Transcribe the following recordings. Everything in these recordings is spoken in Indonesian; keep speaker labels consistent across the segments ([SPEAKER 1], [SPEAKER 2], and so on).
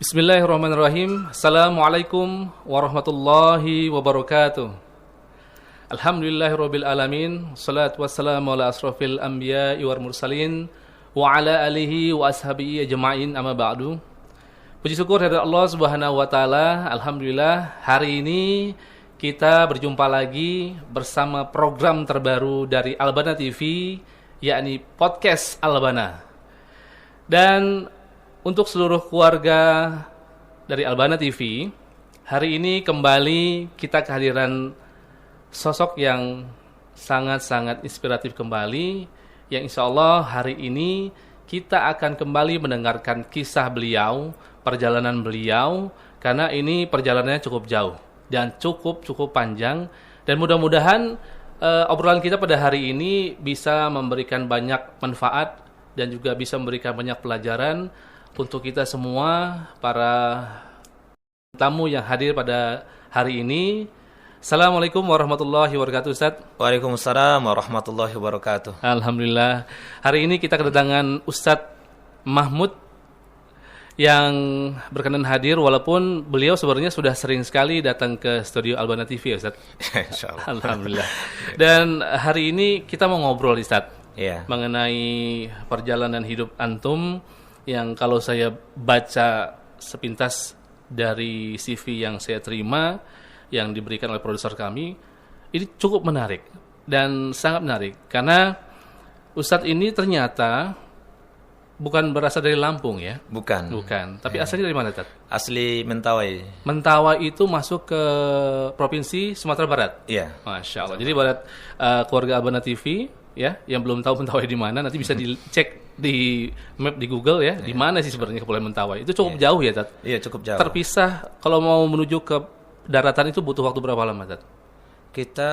[SPEAKER 1] Bismillahirrahmanirrahim. Assalamualaikum warahmatullahi wabarakatuh. Alhamdulillahirabbil alamin. Wassalatu wassalamu ala asrofil anbiya'i wal mursalin wa ala alihi wa ashabihi ajma'in, amma ba'du. Puji syukur kepada Allah Subhanahu wa taala. Alhamdulillah, hari ini kita berjumpa lagi bersama program terbaru dari Albana TV, yakni Podcast Albana. Dan untuk seluruh keluarga dari Albana TV, hari ini kembali kita kehadiran sosok yang sangat-sangat inspiratif kembali, yang insya Allah hari ini kita akan kembali mendengarkan kisah beliau, perjalanan beliau, karena ini perjalanannya cukup jauh dan cukup panjang, dan mudah-mudahan obrolan kita pada hari ini bisa memberikan banyak manfaat dan juga bisa memberikan banyak pelajaran untuk kita semua, para tamu yang hadir pada hari ini. Assalamualaikum warahmatullahi wabarakatuh, Ustaz.
[SPEAKER 2] Waalaikumsalam warahmatullahi wabarakatuh.
[SPEAKER 1] Alhamdulillah. Hari ini kita kedatangan Ustadz Mahmud yang berkenan hadir, walaupun beliau sebenarnya sudah sering sekali datang ke studio Albana TV, ya, Ustaz.
[SPEAKER 2] Insyaallah.
[SPEAKER 1] Alhamdulillah. Dan hari ini kita mau ngobrol, Ustaz, mengenai perjalanan hidup antum, yang kalau saya baca sepintas dari CV yang saya terima, yang diberikan oleh produser kami, ini cukup menarik dan sangat menarik, karena Ustadz ini ternyata bukan berasal dari Lampung, ya? Bukan. Tapi asalnya dari mana, Ustadz?
[SPEAKER 2] Asli Mentawai.
[SPEAKER 1] Mentawai itu masuk ke provinsi Sumatera Barat.
[SPEAKER 2] Iya.
[SPEAKER 1] Masya Allah. Jadi buat keluarga Albana TV, ya, yang belum tahu Mentawai di mana, nanti bisa dicek di map di Google, ya, di mana sih sebenarnya Kepulauan Mentawai. Itu cukup jauh, ya, Tat?
[SPEAKER 2] Iya, cukup jauh.
[SPEAKER 1] Terpisah, kalau mau menuju ke daratan itu butuh waktu berapa lama, Tat?
[SPEAKER 2] Kita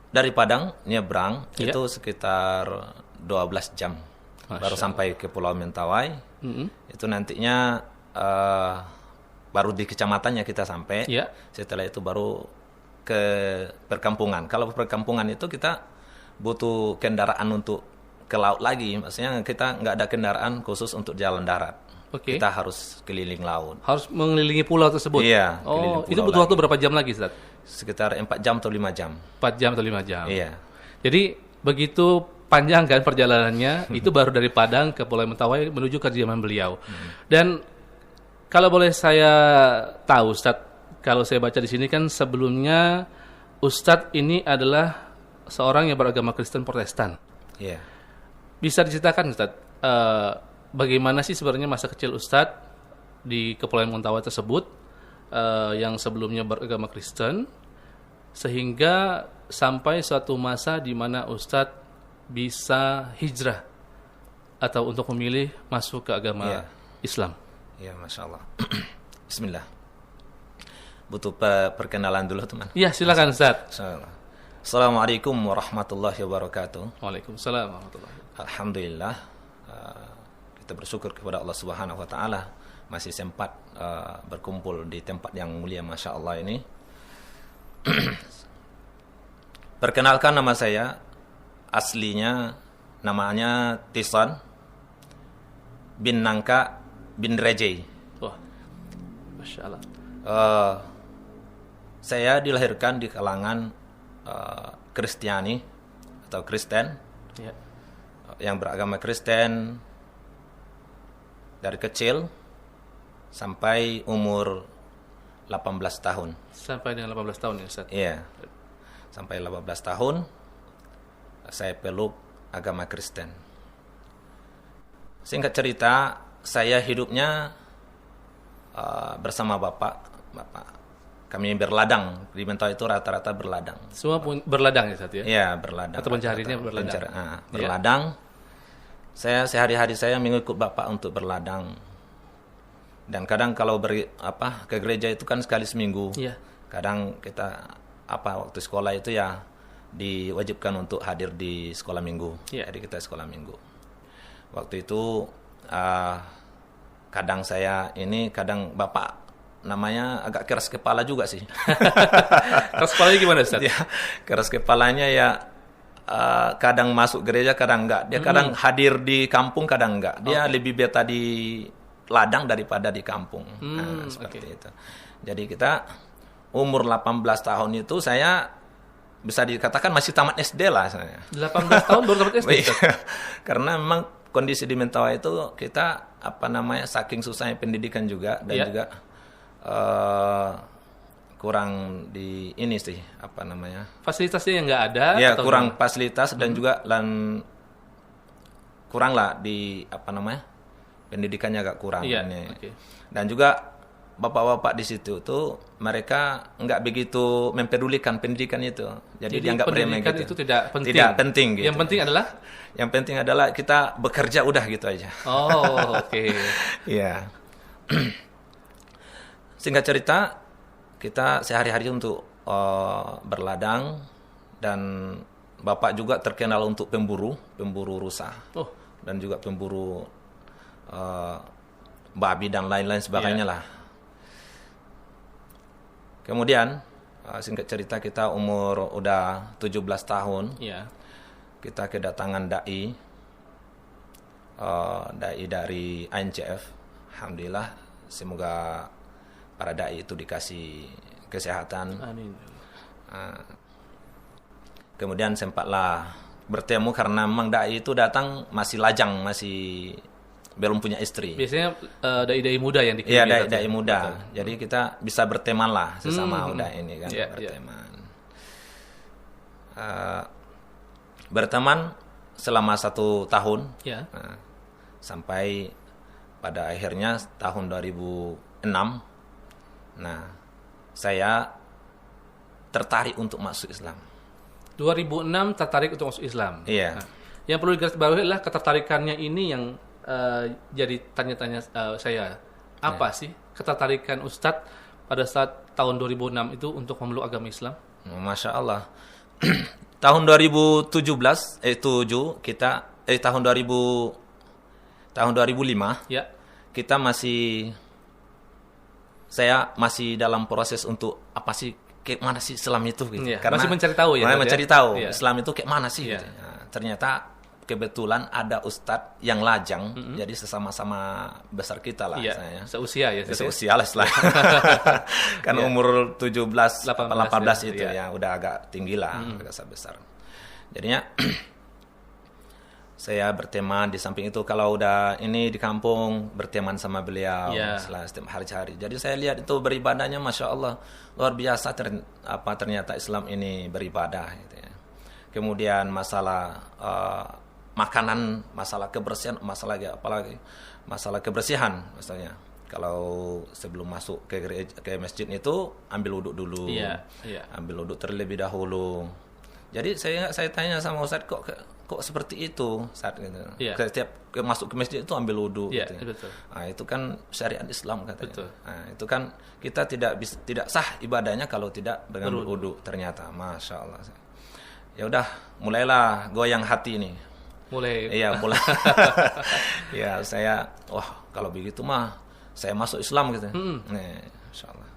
[SPEAKER 2] dari Padang nyebrang itu sekitar 12 jam. Baru sampai ke Pulau Mentawai. Itu nantinya baru di kecamatannya kita sampai. Setelah itu baru ke perkampungan. Kalau perkampungan itu kita butuh kendaraan untuk ke laut lagi. Maksudnya kita nggak ada kendaraan khusus untuk jalan darat. Kita harus keliling laut.
[SPEAKER 1] Harus mengelilingi pulau tersebut?
[SPEAKER 2] Iya.
[SPEAKER 1] Oh, itu butuh waktu berapa jam lagi, Ustaz?
[SPEAKER 2] Sekitar 4 jam atau 5 jam.
[SPEAKER 1] 4 jam atau 5 jam?
[SPEAKER 2] Iya.
[SPEAKER 1] Jadi begitu panjang kan perjalanannya, itu baru dari Padang ke Pulau Mentawai menuju ke kediaman beliau. Dan kalau boleh saya tahu, Ustaz, kalau saya baca di sini kan sebelumnya Ustaz ini adalah seorang yang beragama Kristen Protestan.
[SPEAKER 2] Iya.
[SPEAKER 1] Bisa diceritakan, Ustaz, bagaimana sih sebenarnya masa kecil Ustaz di Kepulauan Mentawai tersebut, yang sebelumnya beragama Kristen, sehingga sampai suatu masa di mana Ustaz bisa hijrah atau untuk memilih masuk ke agama Islam.
[SPEAKER 2] Ya, Masya Allah. Bismillah. Butuh perkenalan dulu, teman.
[SPEAKER 1] Ya, silakan, Ustaz.
[SPEAKER 2] Assalamualaikum warahmatullahi wabarakatuh.
[SPEAKER 1] Waalaikumsalam warahmatullahi wabarakatuh.
[SPEAKER 2] Alhamdulillah, kita bersyukur kepada Allah Subhanahu wa taala masih sempat berkumpul di tempat yang mulia, Masya Allah ini. Perkenalkan, nama saya aslinya namanya Tisan bin Nangka bin Rejei.
[SPEAKER 1] Wah, Masya Allah.
[SPEAKER 2] Saya dilahirkan di kalangan Kristiani atau Kristen, yang beragama Kristen dari kecil sampai umur 18 tahun.
[SPEAKER 1] Sampai dengan 18 tahun, ya, Ustaz?
[SPEAKER 2] Iya. Sampai 18 tahun saya peluk agama Kristen. Singkat cerita, saya hidupnya bersama bapak. Kami berladang di Mentawai itu, rata-rata berladang.
[SPEAKER 1] Semua pun berladang, ya, Ustaz, ya?
[SPEAKER 2] Iya, berladang.
[SPEAKER 1] Atau pencariannya berladang.
[SPEAKER 2] Berladang. Saya sehari-hari saya mengikut bapak untuk berladang. Dan kadang kalau ke gereja itu kan sekali seminggu. Kadang kita waktu sekolah itu ya diwajibkan untuk hadir di sekolah minggu. Jadi kita sekolah minggu. Waktu itu kadang bapak namanya agak keras kepala juga sih.
[SPEAKER 1] Keras kepalanya gimana, Ustaz?
[SPEAKER 2] Ya, keras kepalanya ya kadang masuk gereja, kadang enggak. Dia kadang hadir di kampung, kadang enggak. Dia lebih beta di ladang daripada di kampung. Seperti itu. Jadi kita umur 18 tahun itu saya bisa dikatakan masih tamat SD lah saya.
[SPEAKER 1] 18 tahun baru tamat SD?
[SPEAKER 2] Karena memang kondisi di Mentawai itu kita saking susahnya pendidikan juga dan juga kurang di ini sih
[SPEAKER 1] fasilitasnya yang nggak ada
[SPEAKER 2] ya, kurang fasilitas dan juga kurang lah di pendidikannya agak kurang dan juga bapak-bapak di situ tuh mereka nggak begitu mempedulikan pendidikan itu, jadi dianggap remeh gitu.
[SPEAKER 1] Itu tidak
[SPEAKER 2] penting gitu. Yang penting adalah kita bekerja udah gitu aja. Iya. Singkat cerita, kita sehari-hari untuk berladang, dan bapak juga terkenal untuk pemburu rusa, dan juga pemburu babi dan lain-lain sebagainya lah. Kemudian singkat cerita kita umur udah 17 tahun, kita kedatangan dai dari INCF. Alhamdulillah, semoga para dai itu dikasih kesehatan.
[SPEAKER 1] Amin.
[SPEAKER 2] Kemudian sempatlah bertemu karena memang dai itu datang masih lajang, masih belum punya istri.
[SPEAKER 1] Biasanya dai-dai muda yang dikirim.
[SPEAKER 2] Iya, dai muda. Betul. Jadi kita bisa berteman lah sesama udah ini kan, berteman. Berteman selama 1 tahun, sampai pada akhirnya tahun 2006. Nah, saya tertarik untuk masuk Islam.
[SPEAKER 1] 2006 tertarik untuk masuk Islam.
[SPEAKER 2] Iya.
[SPEAKER 1] Nah, yang perlu digarisbawahi adalah ketertarikannya ini yang jadi tanya-tanya saya. Apa sih ketertarikan Ustadz pada saat tahun 2006 itu untuk memeluk agama Islam?
[SPEAKER 2] Masya Allah. Tahun 2017 tahun 2005 kita saya masih dalam proses untuk apa sih, kayak mana sih Islam itu gitu.
[SPEAKER 1] Karena masih mencari tahu
[SPEAKER 2] mencari tahu Islam itu kayak mana sih gitu. Nah, ternyata kebetulan ada ustadz yang lajang, jadi sesama-sama besar kita lah,
[SPEAKER 1] seusia
[SPEAKER 2] lah setelah kan umur 17, 18 itu ya udah agak tinggi lah, agak besar. Jadinya saya berteman di samping itu, kalau udah ini di kampung berteman sama beliau setiap hari. Jadi saya lihat itu beribadahnya, masya Allah luar biasa. Ternyata Islam ini beribadah gitu ya. Kemudian masalah makanan, masalah kebersihan, masalah kebersihan misalnya. Kalau sebelum masuk ke masjid itu ambil wuduk dulu, ambil wuduk terlebih dahulu. Jadi saya tanya sama Ustaz, kok seperti itu saat gitu. Setiap masuk ke masjid itu ambil wuduk. Gitu.
[SPEAKER 1] Betul.
[SPEAKER 2] Nah, itu kan syariat Islam katanya.
[SPEAKER 1] Betul.
[SPEAKER 2] Nah, itu kan kita tidak sah ibadahnya kalau tidak dengan wuduk. Ternyata, masya Allah. Ya udah, mulailah goyang hati ini.
[SPEAKER 1] Mulai.
[SPEAKER 2] Ya, saya kalau begitu mah saya masuk Islam gitu. Masya Allah.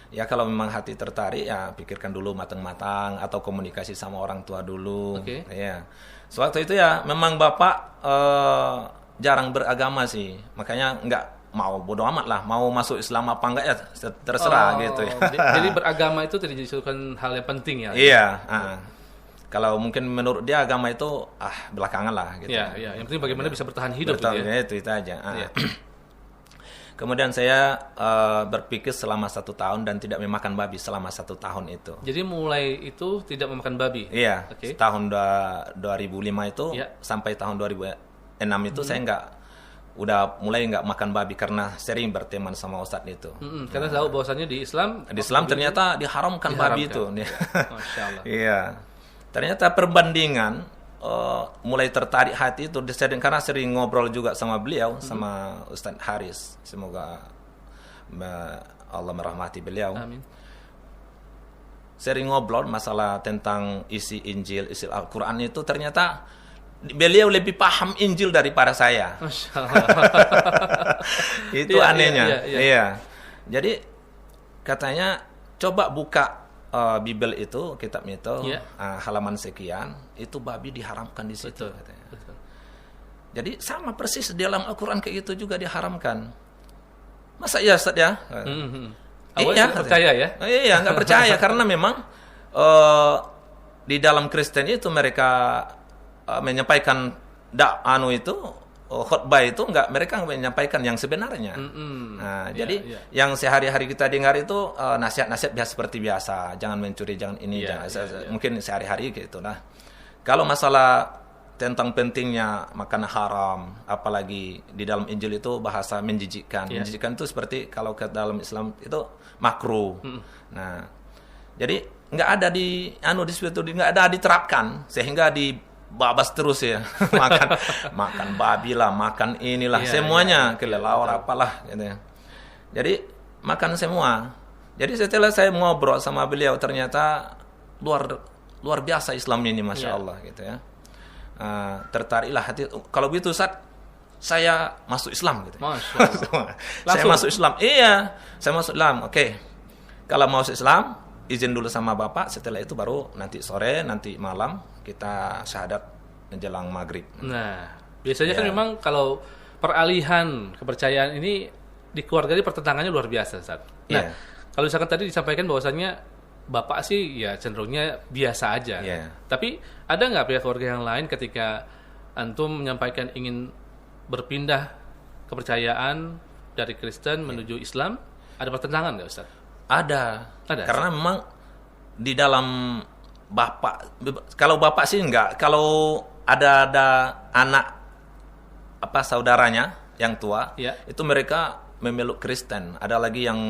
[SPEAKER 2] Ya kalau memang hati tertarik, ya pikirkan dulu matang-matang, atau komunikasi sama orang tua dulu. Ya. Sewaktu itu ya memang bapak jarang beragama sih, makanya nggak mau, bodo amat lah, mau masuk Islam apa enggak ya terserah gitu ya.
[SPEAKER 1] Jadi beragama itu tidak dijadikan hal yang penting ya?
[SPEAKER 2] Iya. Kalau mungkin menurut dia agama itu belakangan lah gitu.
[SPEAKER 1] Iya. Yang penting bagaimana bisa bertahan hidup.
[SPEAKER 2] Itu aja. Kemudian saya berpikir selama 1 tahun dan tidak memakan babi selama 1 tahun itu.
[SPEAKER 1] Jadi mulai itu tidak memakan babi?
[SPEAKER 2] Iya. Tahun 2005 itu sampai tahun 2006 itu saya udah mulai nggak makan babi karena sering berteman sama ustadz itu.
[SPEAKER 1] Karena tahu bahwasannya di Islam
[SPEAKER 2] ternyata diharamkan babi itu.
[SPEAKER 1] Masya Allah.
[SPEAKER 2] Iya. Ternyata perbandingan mulai tertarik hati itu karena sering ngobrol juga sama beliau, sama Ustadz Haris, semoga Allah merahmati beliau.
[SPEAKER 1] Amin.
[SPEAKER 2] Sering ngobrol masalah tentang isi Injil, isi Al-Quran itu, ternyata beliau lebih paham Injil daripada saya.
[SPEAKER 1] Masya Allah.
[SPEAKER 2] Itu anehnya. Iya. Jadi katanya coba buka Bible itu, kitab itu, halaman sekian, itu babi diharamkan di situ.
[SPEAKER 1] Betul.
[SPEAKER 2] Jadi sama persis dalam Al-Quran kayak gitu juga diharamkan. Masa iya Ustaz ya?
[SPEAKER 1] Awalnya percaya ya?
[SPEAKER 2] Iya, nggak percaya karena memang di dalam Kristen itu mereka menyampaikan khotbah itu mereka menyampaikan yang sebenarnya. Nah, jadi yang sehari-hari kita dengar itu nasihat-nasihat biasa seperti biasa, jangan mencuri, jangan ini, mungkin sehari-hari gitu lah. Kalau masalah tentang pentingnya makan haram, apalagi di dalam Injil itu bahasa menjijikkan. Menjijikkan itu seperti kalau ke dalam Islam itu makruh. Nah, jadi nggak ada di situ, nggak ada diterapkan sehingga dibabas terus ya. makan babi lah, makan inilah, semuanya kelelawar apalah gitu ya. Jadi makan semua. Jadi setelah saya ngobrol sama beliau ternyata luar biasa Islam ini, masya Allah gitu ya. Tertariklah hati. Kalau begitu Ustaz, saya masuk Islam gitu.
[SPEAKER 1] Masya Allah.
[SPEAKER 2] Saya masuk Islam. Iya, saya masuk Islam. Oke. Kalau mau masuk Islam, izin dulu sama Bapak. Setelah itu baru nanti sore, nanti malam kita syahadat menjelang maghrib.
[SPEAKER 1] Nah, biasanya kan memang kalau peralihan kepercayaan ini di keluarga ini pertentangannya luar biasa, Ustaz. Nah, kalau misalkan tadi disampaikan bahwasannya Bapak sih ya cenderungnya biasa aja. Tapi ada nggak pihak keluarga yang lain ketika antum menyampaikan ingin berpindah kepercayaan dari Kristen menuju Islam, ada pertentangan nggak, Ustaz?
[SPEAKER 2] Ada. Karena memang di dalam kalau Bapak sih enggak. Kalau ada anak saudaranya yang tua, itu mereka memeluk Kristen. Ada lagi yang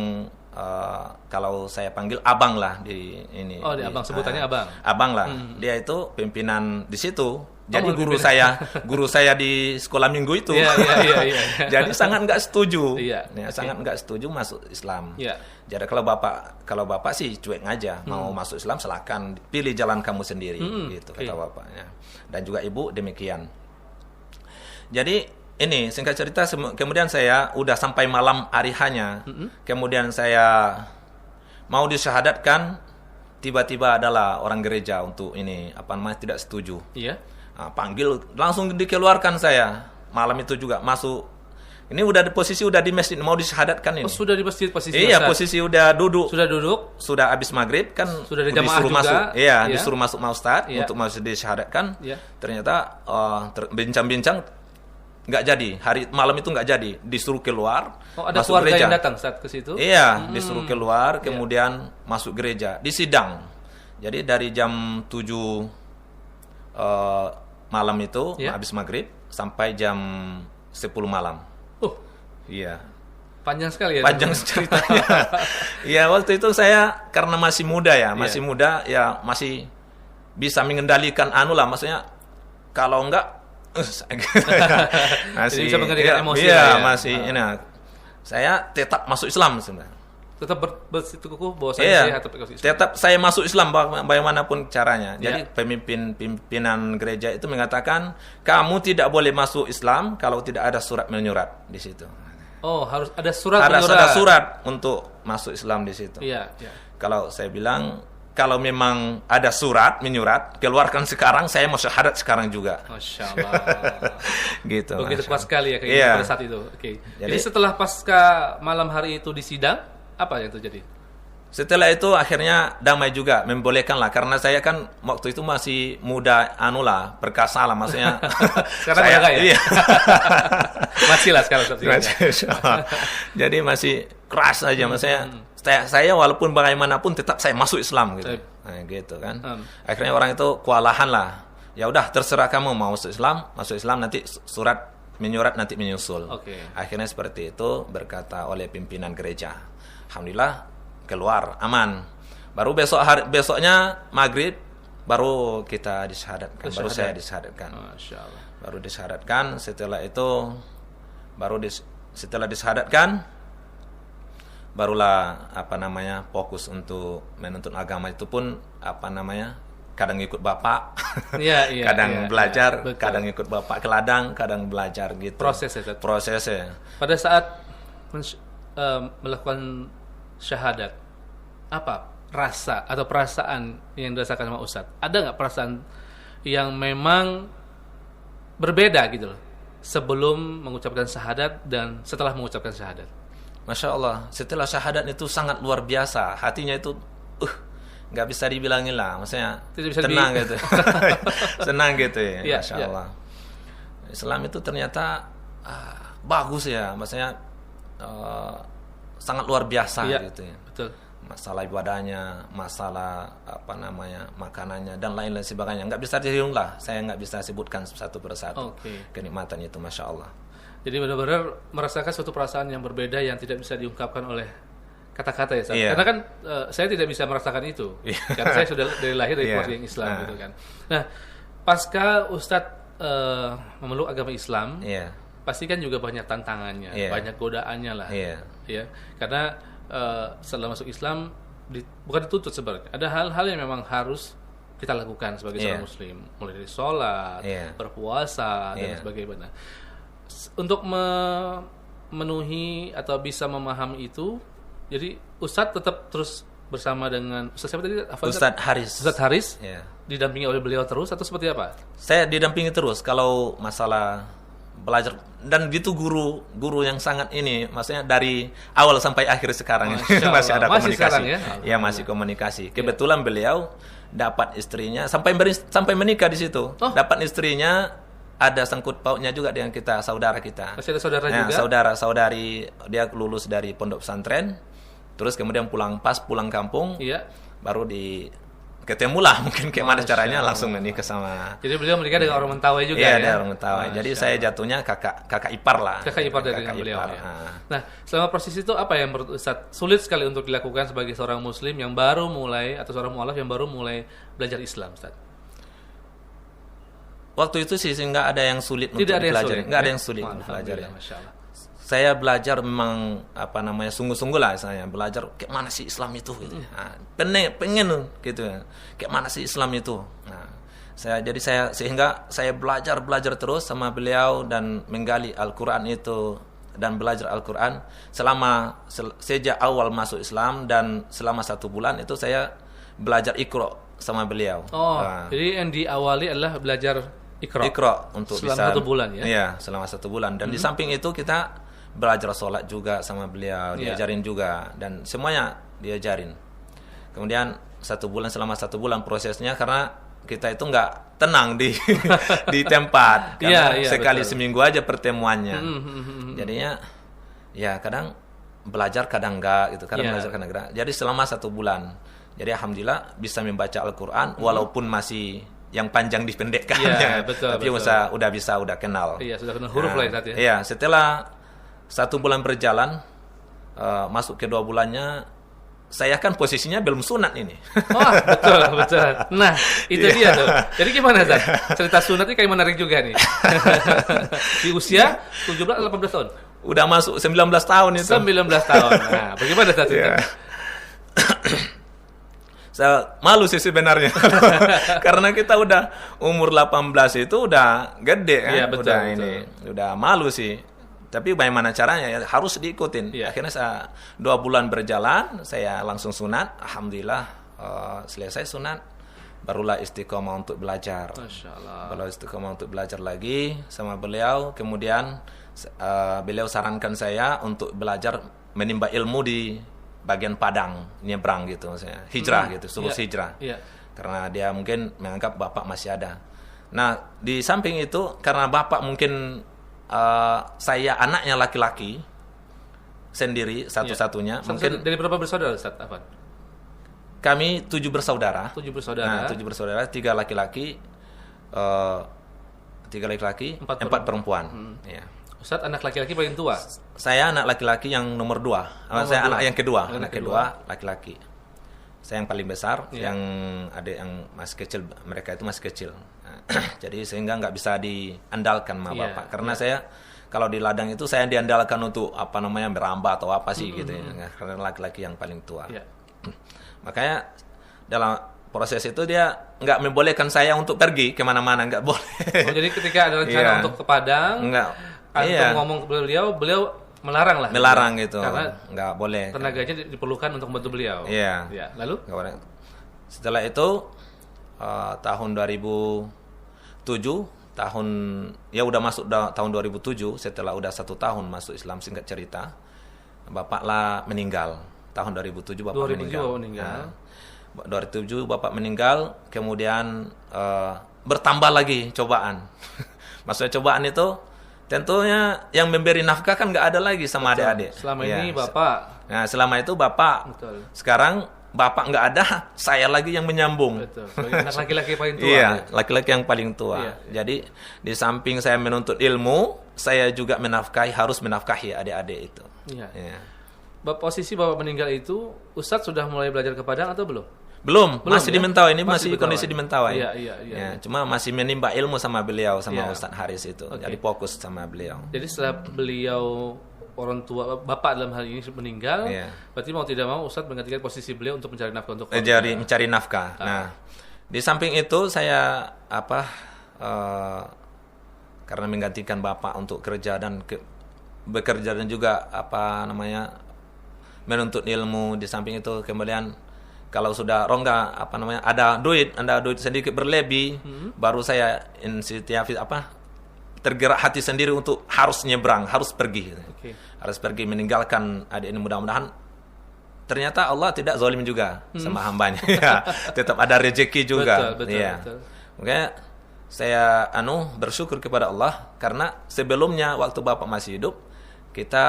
[SPEAKER 2] kalau saya panggil abang lah di ini.
[SPEAKER 1] Oh, di abang, sebutannya abang.
[SPEAKER 2] Abang lah. Dia itu pimpinan di situ. Jadi guru saya di sekolah minggu itu. Jadi sangat nggak setuju. Sangat nggak setuju masuk Islam. Jadi kalau bapak sih cuek aja, mau masuk Islam silakan, pilih jalan kamu sendiri gitu kata bapaknya. Dan juga ibu demikian. Jadi ini singkat cerita, kemudian saya udah sampai malam hari hanya. Kemudian saya mau disyahadatkan, tiba-tiba adalah orang gereja untuk ini tidak setuju. Panggil, langsung dikeluarkan saya. Malam itu juga masuk. Ini posisi udah di masjid, mau disyahadatkan ini.
[SPEAKER 1] Oh, sudah di masjid posisi.
[SPEAKER 2] Iya, posisi udah duduk.
[SPEAKER 1] Sudah duduk.
[SPEAKER 2] Sudah habis maghrib kan.
[SPEAKER 1] Sudah ada jamaah
[SPEAKER 2] disuruh
[SPEAKER 1] juga.
[SPEAKER 2] Masuk. Iya, disuruh masuk Ustaz untuk masuk disyahadatkan. Ternyata bincang-bincang nggak jadi. Hari malam itu nggak jadi. Disuruh keluar.
[SPEAKER 1] Oh, ada
[SPEAKER 2] masuk
[SPEAKER 1] keluarga
[SPEAKER 2] gereja.
[SPEAKER 1] yang datang saat ke situ?
[SPEAKER 2] Iya, disuruh keluar, kemudian masuk gereja, disidang. Jadi dari jam 7 malam itu habis maghrib sampai jam 10 malam. Iya.
[SPEAKER 1] Panjang sekali ya.
[SPEAKER 2] Panjang ceritanya. Iya, waktu itu saya karena masih muda ya, masih bisa mengendalikan maksudnya kalau enggak masih
[SPEAKER 1] bisa mengendalikan emosi
[SPEAKER 2] masih saya tetap masuk Islam sebenarnya.
[SPEAKER 1] Tetap bersikukuh bahwa saya
[SPEAKER 2] tetap saya masuk Islam bagaimanapun caranya. Jadi pimpinan gereja itu mengatakan kamu tidak boleh masuk Islam kalau tidak ada surat menyurat di situ.
[SPEAKER 1] Oh, harus ada surat
[SPEAKER 2] menyurat.
[SPEAKER 1] Ada
[SPEAKER 2] surat untuk masuk Islam di situ.
[SPEAKER 1] Iya.
[SPEAKER 2] Kalau saya bilang kalau memang ada surat menyurat, keluarkan sekarang, saya mau syahadat sekarang juga.
[SPEAKER 1] Masya Allah.
[SPEAKER 2] Gitu.
[SPEAKER 1] Begitu kuat sekali ya kayaknya pada saat itu. Jadi setelah pasca malam hari itu disidang, apa yang terjadi?
[SPEAKER 2] Setelah itu akhirnya damai juga, membolehkan lah, karena saya kan waktu itu masih muda, perkasa lah, maksudnya.
[SPEAKER 1] Sekarang saya enggak ya? Iya. Masih lah sekarang.
[SPEAKER 2] Jadi masih keras aja, maksudnya. Saya walaupun bagaimanapun tetap saya masuk Islam gitu. Nah, gitu kan. Akhirnya orang itu kewalahan lah. Ya udah terserah kamu mau masuk Islam nanti surat menyurat nanti menyusul. Akhirnya seperti itu berkata oleh pimpinan gereja. Alhamdulillah keluar aman. Baru besoknya maghrib baru kita disyahadatkan. Baru saya disyahadatkan.
[SPEAKER 1] Masya Allah.
[SPEAKER 2] Baru disyahadatkan. Setelah itu setelah disyahadatkan barulah fokus untuk menuntut agama. Itu pun kadang ikut bapak, kadang belajar, kadang ikut bapak ke ladang, kadang belajar gitu. Prosesnya.
[SPEAKER 1] Pada saat melakukan syahadat, apa rasa atau perasaan yang dirasakan sama Ustadz? Ada nggak perasaan yang memang berbeda gitu loh, sebelum mengucapkan syahadat dan setelah mengucapkan syahadat?
[SPEAKER 2] Masya Allah, setelah syahadat itu sangat luar biasa. Hatinya itu, nggak bisa dibilangin lah. Maksudnya tenang gitu, senang gitu ya. Masya Allah. Islam itu ternyata bagus ya. Maksudnya sangat luar biasa gitu ya.
[SPEAKER 1] Betul.
[SPEAKER 2] Masalah ibadahnya, masalah makanannya dan lain-lain sebagainya. Nggak bisa dihitung lah. Saya nggak bisa sebutkan satu persatu kenikmatan itu, Masya Allah.
[SPEAKER 1] Jadi benar-benar merasakan suatu perasaan yang berbeda yang tidak bisa diungkapkan oleh kata-kata ya, Ustaz. Karena kan saya tidak bisa merasakan itu. Karena saya sudah dari lahir dari keluarga yang Islam gitu kan. Nah, pasca Ustadz memeluk agama Islam, pasti kan juga banyak tantangannya, banyak godaannya lah. Ya, karena setelah masuk Islam bukan dituntut sebenarnya. Ada hal-hal yang memang harus kita lakukan sebagai seorang muslim, mulai dari sholat, berpuasa dan sebagainya. Untuk memenuhi atau bisa memahami itu, jadi Ustadz tetap terus bersama dengan Ustadz siapa tadi?
[SPEAKER 2] Ustadz Haris.
[SPEAKER 1] Ustadz Haris, didampingi oleh beliau terus atau seperti apa?
[SPEAKER 2] Saya didampingi terus kalau masalah belajar, dan gitu guru yang sangat ini, maksudnya dari awal sampai akhir sekarang masih ada komunikasi. Sekarang, ya masih komunikasi. Kebetulan beliau dapat istrinya sampai menikah di situ. Dapat istrinya, ada sangkut pautnya juga dengan kita, saudara kita.
[SPEAKER 1] Masih ada saudara juga?
[SPEAKER 2] Saudari dia lulus dari pondok pesantren, terus kemudian pulang kampung, baru ketemulah mungkin kayak mana caranya langsung menikah sama.
[SPEAKER 1] Jadi beliau menikah dengan orang Mentawai juga ya?
[SPEAKER 2] Iya, orang Mentawai. Jadi saya jatuhnya kakak ipar lah.
[SPEAKER 1] Kakak ipar dari beliau. Nah, selama proses itu apa yang menurut Ustaz sulit sekali untuk dilakukan sebagai seorang muslim yang baru mulai, atau seorang mu'alaf yang baru mulai belajar Islam, Ustaz?
[SPEAKER 2] Waktu itu sih nggak ada yang sulit untuk belajar. Nggak ada yang sulit untuk belajar. Saya belajar memang sungguh-sungguh lah, saya belajar kayak mana sih Islam itu gitu. Pengen gitu ya. Kayak mana sih Islam itu. Nah, sehingga saya belajar terus sama beliau dan menggali Al-Qur'an itu dan belajar Al-Qur'an sejak awal masuk Islam, dan selama 1 bulan itu saya belajar Iqra sama beliau.
[SPEAKER 1] Jadi yang diawali adalah belajar
[SPEAKER 2] Iqra untuk
[SPEAKER 1] selama 1 bulan ya?
[SPEAKER 2] Iya, selama 1 bulan. Dan di samping itu kita belajar sholat juga sama beliau, diajarin juga, dan semuanya diajarin. Kemudian selama 1 bulan prosesnya, karena kita itu nggak tenang di tempat, karena sekali seminggu aja pertemuannya. Jadinya ya kadang belajar kadang enggak gitu, belajar kadang enggak. Jadi selama 1 bulan, jadi alhamdulillah bisa membaca Al-Quran walaupun masih yang panjang dipendekkan, tapi udah kenal.
[SPEAKER 1] Iya, sudah kenal huruf lah ya.
[SPEAKER 2] Iya, setelah 1 bulan berjalan, masuk ke 2 bulannya, saya kan posisinya belum sunat ini.
[SPEAKER 1] Betul. Nah, itu dia tuh. Jadi gimana, Zat? Cerita sunatnya kayak menarik juga nih. Di usia 17 atau 18 tahun?
[SPEAKER 2] Udah masuk 19 tahun itu.
[SPEAKER 1] 19 tahun. Nah, bagaimana, Zat?
[SPEAKER 2] Saya malu sih sebenarnya. Karena kita udah umur 18 itu udah gede kan.
[SPEAKER 1] Betul.
[SPEAKER 2] Udah malu sih. Tapi bagaimana caranya ya, harus diikutin. Akhirnya 2 bulan berjalan, saya langsung sunat. Alhamdulillah, selesai sunat, barulah istiqomah untuk belajar.
[SPEAKER 1] Masya Allah.
[SPEAKER 2] Baru istiqomah untuk belajar lagi sama beliau. Kemudian beliau sarankan saya untuk belajar menimba ilmu di bagian Padang, nyebrang gitu, maksudnya hijrah gitu, suruh hijrah. Karena dia mungkin menganggap bapak masih ada. Nah, di samping itu, karena bapak mungkin saya anaknya laki-laki sendiri satu-satunya. Mungkin
[SPEAKER 1] dari berapa bersaudara, Ustaz Afan?
[SPEAKER 2] Kami 7 bersaudara.
[SPEAKER 1] 7 bersaudara.
[SPEAKER 2] 7 bersaudara, 3 laki-laki, 4 perempuan. Ya.
[SPEAKER 1] Ustaz anak laki-laki paling tua?
[SPEAKER 2] Saya anak laki-laki yang nomor 2. Saya anak yang kedua. Anak kedua laki-laki. Saya yang paling besar, yang adik yang masih kecil, mereka itu masih kecil. Jadi sehingga nggak bisa diandalkan sama bapak. Karena saya kalau di ladang itu saya diandalkan untuk merambah atau apa sih gitu ya. Karena laki-laki yang paling tua. Makanya dalam proses itu dia nggak membolehkan saya untuk pergi kemana-mana, nggak boleh.
[SPEAKER 1] Jadi ketika ada rencana untuk ke Padang, untuk ngomong ke beliau melarang lah.
[SPEAKER 2] Melarang gitu. Karena nggak boleh.
[SPEAKER 1] Tenaganya diperlukan untuk membantu beliau. Lalu?
[SPEAKER 2] Setelah itu tahun 2007, udah masuk tahun 2007, setelah udah 1 tahun masuk Islam, singkat cerita, Bapak lah meninggal. Tahun 2007 Bapak
[SPEAKER 1] 2007
[SPEAKER 2] meninggal.
[SPEAKER 1] meninggal.
[SPEAKER 2] Nah, 2007 Bapak meninggal, kemudian bertambah lagi cobaan. Maksudnya cobaan itu tentunya yang memberi nafkah kan nggak ada lagi sama adik-adik.
[SPEAKER 1] Selama ini Bapak.
[SPEAKER 2] Nah, selama itu Bapak.
[SPEAKER 1] Betul.
[SPEAKER 2] Sekarang Bapak nggak ada, saya lagi yang menyambung.
[SPEAKER 1] Betul. Sebagai anak laki-laki paling tua.
[SPEAKER 2] Iya, laki-laki yang paling tua.
[SPEAKER 1] Iya.
[SPEAKER 2] Jadi di samping saya menuntut ilmu, saya juga harus menafkahi adik-adik itu.
[SPEAKER 1] Iya.
[SPEAKER 2] Iya.
[SPEAKER 1] Posisi Bapak meninggal itu, Ustadz sudah mulai belajar ke Padang atau belum?
[SPEAKER 2] Belum, masih
[SPEAKER 1] ya?
[SPEAKER 2] di Mentawai. Ini masih
[SPEAKER 1] Mentawai.
[SPEAKER 2] kondisi di Mentawai.
[SPEAKER 1] Iya.
[SPEAKER 2] Ya, cuma masih menimba ilmu sama beliau, sama
[SPEAKER 1] Iya.
[SPEAKER 2] Ustadz Haris itu.
[SPEAKER 1] Oke.
[SPEAKER 2] Jadi fokus sama beliau.
[SPEAKER 1] Jadi setelah beliau orang tua Bapak dalam hal ini meninggal,
[SPEAKER 2] Iya.
[SPEAKER 1] berarti mau tidak mau Ustadz menggantikan posisi beliau untuk mencari nafkah untuk
[SPEAKER 2] Mencari nafkah. Nah, di samping itu saya karena menggantikan Bapak untuk kerja dan bekerja dan juga menuntut ilmu. Di samping itu kemudian kalau sudah rongga ada duit sedikit berlebih, baru saya inisiatif tergerak hati sendiri untuk harus nyebrang, harus pergi.
[SPEAKER 1] Oke.
[SPEAKER 2] Harus pergi meninggalkan adik ini. Mudah-mudahan ternyata Allah tidak zalim juga sama hambanya. Ya, tetap ada rezeki juga.
[SPEAKER 1] Betul.
[SPEAKER 2] Makanya saya bersyukur kepada Allah karena sebelumnya waktu Bapak masih hidup kita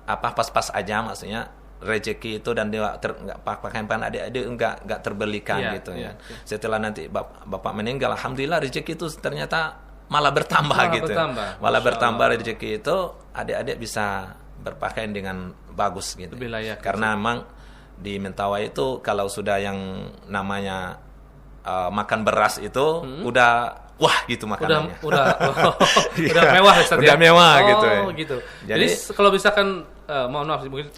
[SPEAKER 2] pas-pas aja, maksudnya rezeki itu dan dia pakaian adik-adik enggak terbelikan gitu ya. Setelah nanti Bapak meninggal, alhamdulillah rezeki itu ternyata malah bertambah gitu. Malah bertambah rezeki itu, adik-adik bisa berpakaian dengan bagus gitu.
[SPEAKER 1] Lebih layak.
[SPEAKER 2] Karena memang di Mentawai itu kalau sudah yang namanya makan beras itu udah wah gitu makanannya.
[SPEAKER 1] Udah mewah Ustaz,
[SPEAKER 2] udah
[SPEAKER 1] ya?
[SPEAKER 2] mewah gitu.
[SPEAKER 1] Gitu. Jadi kalau misalkan mohon maaf mungkin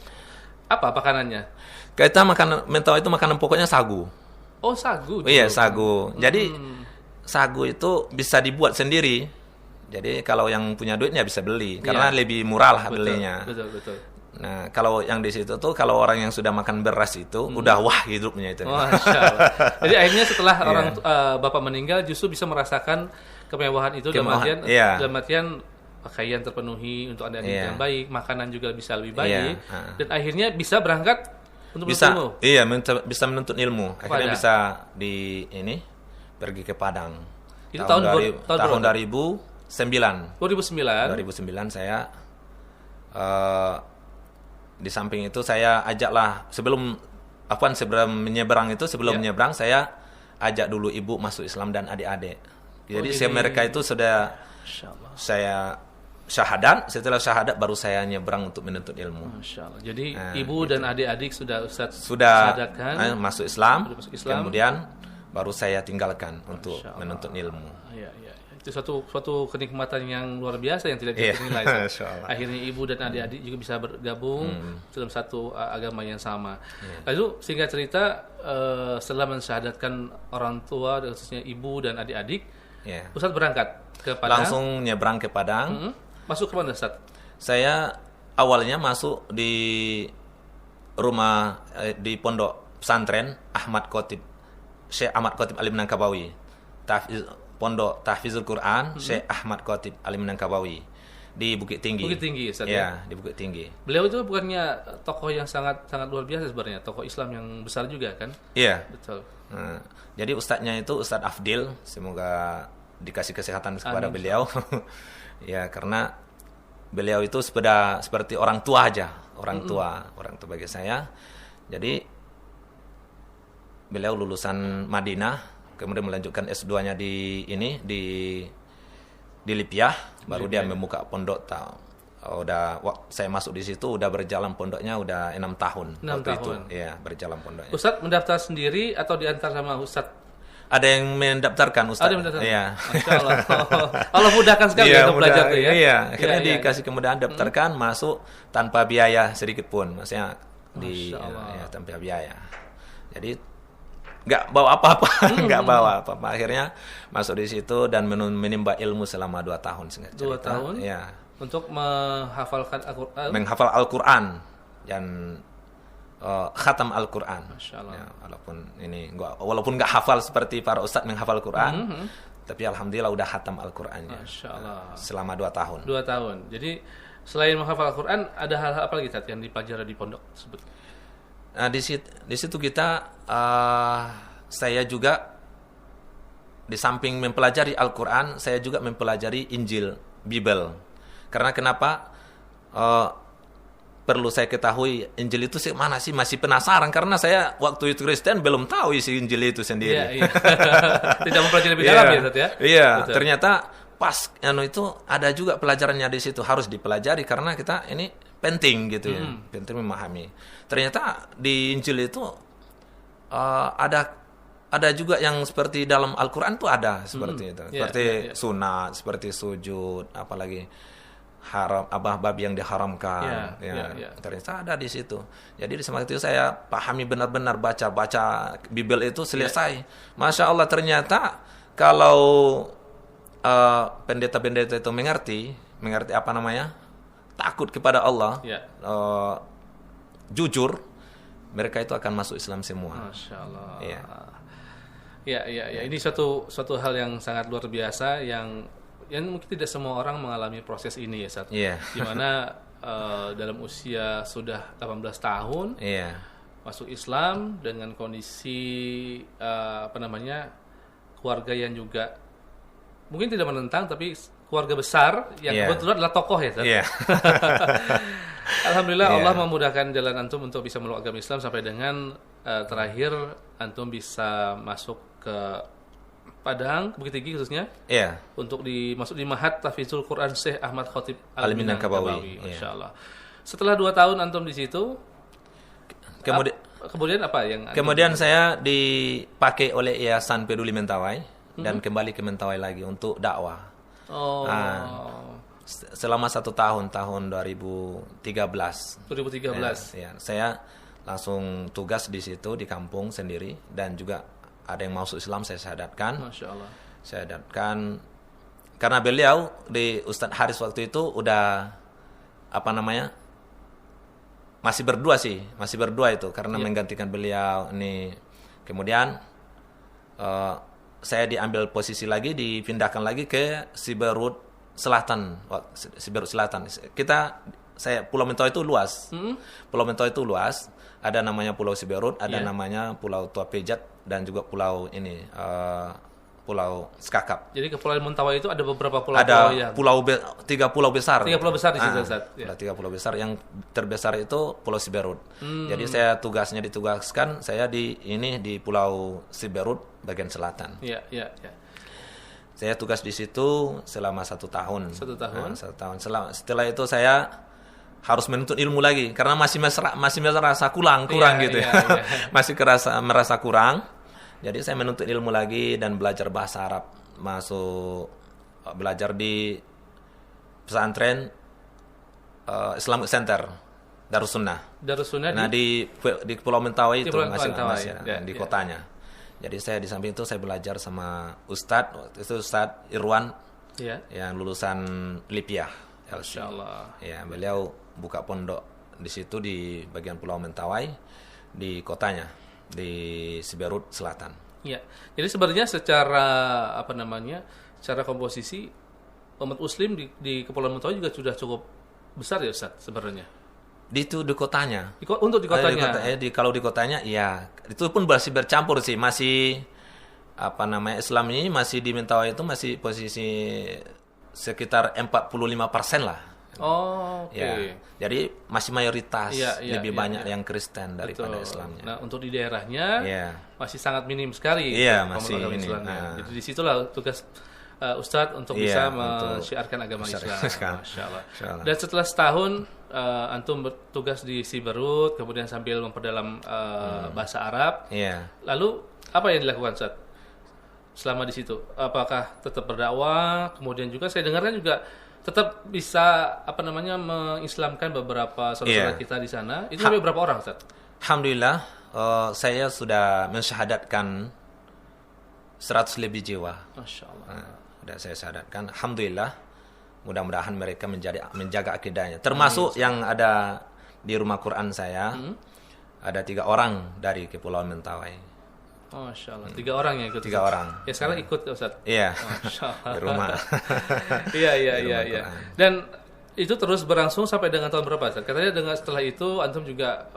[SPEAKER 1] apa makanannya?
[SPEAKER 2] Kita makan Mentawai itu makanan pokoknya sagu.
[SPEAKER 1] Oh, sagu.
[SPEAKER 2] Iya, sagu. Jadi sagu itu bisa dibuat sendiri. Jadi kalau yang punya duitnya bisa beli karena lebih murah lah belinya.
[SPEAKER 1] Betul.
[SPEAKER 2] Nah, kalau yang di situ tuh kalau orang yang sudah makan beras itu udah wah hidupnya itu.
[SPEAKER 1] Masya Allah. Jadi akhirnya setelah Bapak meninggal justru bisa merasakan kemewahan itu dalam artian pakaian terpenuhi untuk adik-adik yang baik, makanan juga bisa lebih baik, dan akhirnya bisa berangkat untuk menuntut ilmu.
[SPEAKER 2] Iya, bisa menuntut ilmu. Akhirnya bisa pergi ke Padang.
[SPEAKER 1] Itu tahun
[SPEAKER 2] 2009.
[SPEAKER 1] 2009
[SPEAKER 2] saya di samping itu saya ajaklah sebelum menyeberang itu menyeberang saya ajak dulu ibu masuk Islam dan adik-adik. Jadi mereka itu sudah saya syahadat, setelah syahadat baru saya nyebrang untuk menuntut ilmu.
[SPEAKER 1] Masya Allah. Jadi ibu dan adik-adik sudah
[SPEAKER 2] syahadatkan, masuk Islam, kemudian baru saya tinggalkan untuk menuntut ilmu.
[SPEAKER 1] Iya. Itu suatu kenikmatan yang luar biasa yang tidak bisa dinilai. Akhirnya ibu dan adik-adik juga bisa bergabung dalam satu agama yang sama. Lalu singkat cerita setelah mensyahadatkan orang tua, khususnya ibu dan adik-adik, Ustadz berangkat ke Padang.
[SPEAKER 2] Langsung nyebrang ke Padang.
[SPEAKER 1] Masuk ke mana Ustadz?
[SPEAKER 2] Saya awalnya masuk di rumah di pondok pesantren Syekh Ahmad Khotib Ali Minangkabawi. Pondok Tahfizul Quran Syekh Ahmad Khotib Ali Minangkabawi di Bukit Tinggi.
[SPEAKER 1] Bukit Tinggi, Ustaz,
[SPEAKER 2] ya, di Bukit Tinggi.
[SPEAKER 1] Beliau itu bukannya tokoh yang sangat luar biasa sebenarnya, tokoh Islam yang besar juga kan?
[SPEAKER 2] Iya.
[SPEAKER 1] Betul.
[SPEAKER 2] Nah, jadi ustadznya itu Ustadz Afdil, semoga dikasih kesehatan kepada beliau. Ya, karena beliau itu seperti orang tua aja, orang tua bagi saya. Jadi beliau lulusan Madinah, kemudian melanjutkan S2-nya di Lipia, baru dia membuka pondok. Saya masuk di situ udah berjalan pondoknya udah 6 tahun.
[SPEAKER 1] 6 tahun.
[SPEAKER 2] Itu, ya, berjalan pondoknya.
[SPEAKER 1] Ustadz mendaftar sendiri atau diantar sama Ustadz?
[SPEAKER 2] Ada yang mendaftarkan Ustadz.
[SPEAKER 1] Ada yang mendaftarkan.
[SPEAKER 2] Iya.
[SPEAKER 1] Masya Allah. Allah mudahkan sekali untuk belajar tuh ya.
[SPEAKER 2] Iya, akhirnya dikasih kemudahan daftarkan masuk tanpa biaya sedikit pun. Maksudnya tanpa biaya. Jadi nggak bawa apa-apa, Akhirnya masuk di situ dan menimba ilmu selama 2 tahun.
[SPEAKER 1] 2 tahun?
[SPEAKER 2] Ya.
[SPEAKER 1] Untuk menghafalkan Al-Quran.
[SPEAKER 2] Menghafal Al-Quran dan khatam Al-Quran.
[SPEAKER 1] Masya Allah.
[SPEAKER 2] Ya, walaupun nggak hafal seperti para ustadz menghafal Quran, Tapi alhamdulillah udah khatam Al-Qur'annya.
[SPEAKER 1] Masya Allah.
[SPEAKER 2] Selama 2 tahun.
[SPEAKER 1] 2 tahun. Jadi selain menghafal Al-Quran, ada hal-hal apa lagi Ustaz yang dipelajari di pondok tersebut?
[SPEAKER 2] Nah, di situ kita saya juga di samping mempelajari Al-Quran, saya juga mempelajari Injil, Bible. Karena kenapa perlu saya ketahui Injil itu mana sih? Masih penasaran karena saya waktu itu Kristen belum tahu isi Injil itu sendiri.
[SPEAKER 1] Iya, iya. Tidak mempelajari lebih dalam ya, Ustaz ya?
[SPEAKER 2] Iya,
[SPEAKER 1] betul.
[SPEAKER 2] Ternyata pas itu ada juga pelajarannya di situ, harus dipelajari karena kita ini penting gitu ya, penting memahami. Ternyata di Injil itu ada juga yang seperti dalam Al-Quran tuh ada seperti itu, seperti sunat, seperti sujud, apalagi haram, bab yang diharamkan, ternyata ada di situ. Jadi di saat itu saya pahami benar-benar, baca Bible itu selesai. Masya Allah, ternyata kalau pendeta-pendeta itu mengerti apa namanya, takut kepada Allah, jujur, mereka itu akan masuk Islam semua.
[SPEAKER 1] Masya Allah.
[SPEAKER 2] Ya.
[SPEAKER 1] Ini suatu hal yang sangat luar biasa yang mungkin tidak semua orang mengalami proses ini ya, Ustaz. Di mana dalam usia sudah 18 tahun masuk Islam dengan kondisi keluarga yang juga mungkin tidak menentang, tapi keluarga besar yang kebetulan adalah tokoh ya, Ustaz. Alhamdulillah Allah memudahkan jalan antum untuk bisa meluk agama Islam sampai dengan terakhir antum bisa masuk ke Padang, Bukit Tinggi khususnya, untuk masuk di Mahat Tahfidzul Quran Syekh Ahmad Khatib Al-Minangkabawi. Masya Allah. Setelah 2 tahun antum di situ, kemudian apa yang?
[SPEAKER 2] Kemudian saya dipakai oleh Yayasan Peduli Mentawai dan kembali ke Mentawai lagi untuk dakwah. Selama 1 tahun 2013. Saya langsung tugas di situ di kampung sendiri, dan juga ada yang masuk Islam saya syahadatkan.
[SPEAKER 1] Masya Allah.
[SPEAKER 2] Syahadatkan karena beliau di Ustadz Haris waktu itu udah masih berdua itu karena menggantikan beliau ini. Kemudian saya diambil posisi lagi, dipindahkan lagi ke Siberut Selatan. Pulau Mentawai itu luas. Pulau Mentawai itu luas. Ada namanya Pulau Siberut, ada namanya Pulau Tua Pejat, dan juga pulau ini Pulau Skakap.
[SPEAKER 1] Jadi ke Pulau Mentawai itu ada beberapa pulau.
[SPEAKER 2] Ada 3 pulau besar.
[SPEAKER 1] 3 pulau besar di situ, Ustaz.
[SPEAKER 2] Ada 3 pulau besar. Yang terbesar itu Pulau Siberut. Jadi saya ditugaskan saya di Pulau Siberut bagian selatan. Saya tugas di situ selama 1 tahun.
[SPEAKER 1] 1 tahun.
[SPEAKER 2] 1 tahun. Setelah itu saya harus menuntut ilmu lagi karena masih merasa kurang gitu ya. Masih merasa kurang. Jadi saya menuntut ilmu lagi dan belajar bahasa Arab, belajar di pesantren Islamic Center Darussunnah. Nah di Pulau Mentawai itu masih di kotanya. Jadi saya di samping itu saya belajar sama Ustadz Irwan yang lulusan Lipiah.
[SPEAKER 1] Masya Allah.
[SPEAKER 2] Beliau buka pondok di situ di bagian Pulau Mentawai di kotanya di Siberut Selatan.
[SPEAKER 1] Jadi sebenarnya secara komposisi umat Muslim di Kepulauan Mentawai juga sudah cukup besar ya, Ustaz, sebenarnya.
[SPEAKER 2] Di kotanya.
[SPEAKER 1] Untuk di kotanya.
[SPEAKER 2] Kalau di kotanya itu pun masih bercampur sih, masih Islam ini masih di Mentawai itu masih posisi sekitar 45% lah. Jadi masih mayoritas, lebih banyak yang Kristen daripada Islamnya.
[SPEAKER 1] Nah, untuk di daerahnya masih sangat minim sekali.
[SPEAKER 2] Masih minim.
[SPEAKER 1] Jadi disitulah tugas Ustadz untuk bisa mensyiarkan agama Islam. Masya Allah. Dan setelah setahun antum bertugas di Siberut, kemudian sambil memperdalam bahasa Arab. Lalu apa yang dilakukan Ustadz selama di situ? Apakah tetap berdakwah? Kemudian juga saya dengarkan juga tetap bisa mengislamkan beberapa saudara kita di sana. Itu sampai berapa orang, Ustaz?
[SPEAKER 2] Alhamdulillah, saya sudah mensyahadatkan 100 lebih jiwa.
[SPEAKER 1] Masya Allah.
[SPEAKER 2] Sudah saya syahadatkan. Alhamdulillah, mudah-mudahan mereka menjaga akidahnya. Termasuk yang ada di rumah Quran saya, ada 3 orang dari Kepulauan Mentawai.
[SPEAKER 1] Masya Allah. 3 orang yang ikut.
[SPEAKER 2] 3 orang.
[SPEAKER 1] Ya sekarang ikut Ustaz.
[SPEAKER 2] Iya.
[SPEAKER 1] Masya Allah.
[SPEAKER 2] Di rumah.
[SPEAKER 1] Iya. Dan itu terus berlangsung sampai dengan tahun berapa Ustaz? Katanya dengan setelah itu antum juga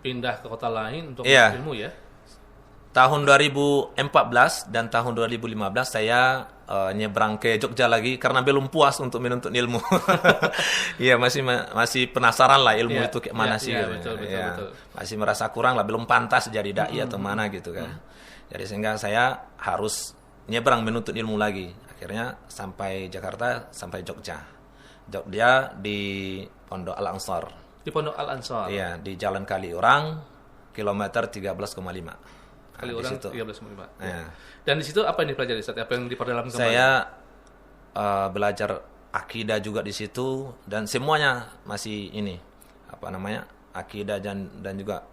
[SPEAKER 1] pindah ke kota lain untuk ilmu ya?
[SPEAKER 2] Tahun 2014 dan tahun 2015 saya nyebrang ke Jogja lagi karena belum puas untuk menuntut ilmu. Iya, masih penasaran lah ilmu itu kayak mana sih.
[SPEAKER 1] Betul.
[SPEAKER 2] Masih merasa kurang lah, belum pantas jadi dai atau mana gitu kan. Jadi sehingga saya harus nyebrang menuntut ilmu lagi. Akhirnya sampai Jakarta, sampai Jogja. Jogja di Pondok Al Ansor.
[SPEAKER 1] Di Pondok Al Ansor.
[SPEAKER 2] Iya, di Jalan Kaliurang, kilometer 13,5.
[SPEAKER 1] Kaliurang 13,5.
[SPEAKER 2] Ya.
[SPEAKER 1] Dan di situ apa yang dipelajari Ustaz? Apa yang diperdalam kembali?
[SPEAKER 2] Saya belajar akidah juga di situ dan semuanya masih akidah dan juga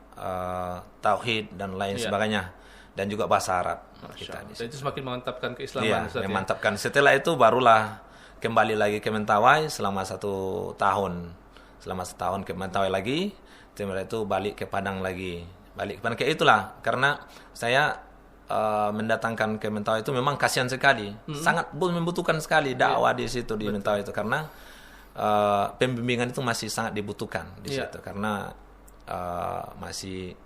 [SPEAKER 2] tauhid dan lain sebagainya dan juga bahasa Arab.
[SPEAKER 1] Dan itu semakin memantapkan keislaman Ustaz.
[SPEAKER 2] Iya, memantapkan. Setelah itu barulah kembali lagi ke Mentawai selama 1 tahun. Selama 1 tahun ke Mentawai lagi, setelah itu balik ke Padang lagi. Kayak itulah, karena saya mendatangkan ke Mentawai itu memang kasihan sekali, sangat membutuhkan sekali dakwah di situ di Mentawai itu, karena pembimbingan itu masih sangat dibutuhkan di situ, karena masih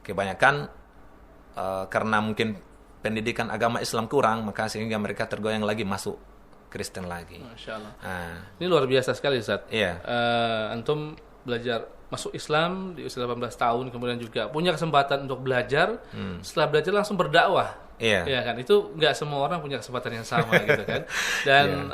[SPEAKER 2] kebanyakan karena mungkin pendidikan agama Islam kurang, maka sehingga mereka tergoyang lagi masuk Kristen lagi.
[SPEAKER 1] Masya Allah. Ini luar biasa sekali Ustaz.
[SPEAKER 2] Iya.
[SPEAKER 1] Antum belajar masuk Islam di usia 18 tahun, kemudian juga punya kesempatan untuk belajar. Setelah belajar langsung berdakwah. Ya kan, itu nggak semua orang punya kesempatan yang sama gitu kan. Dan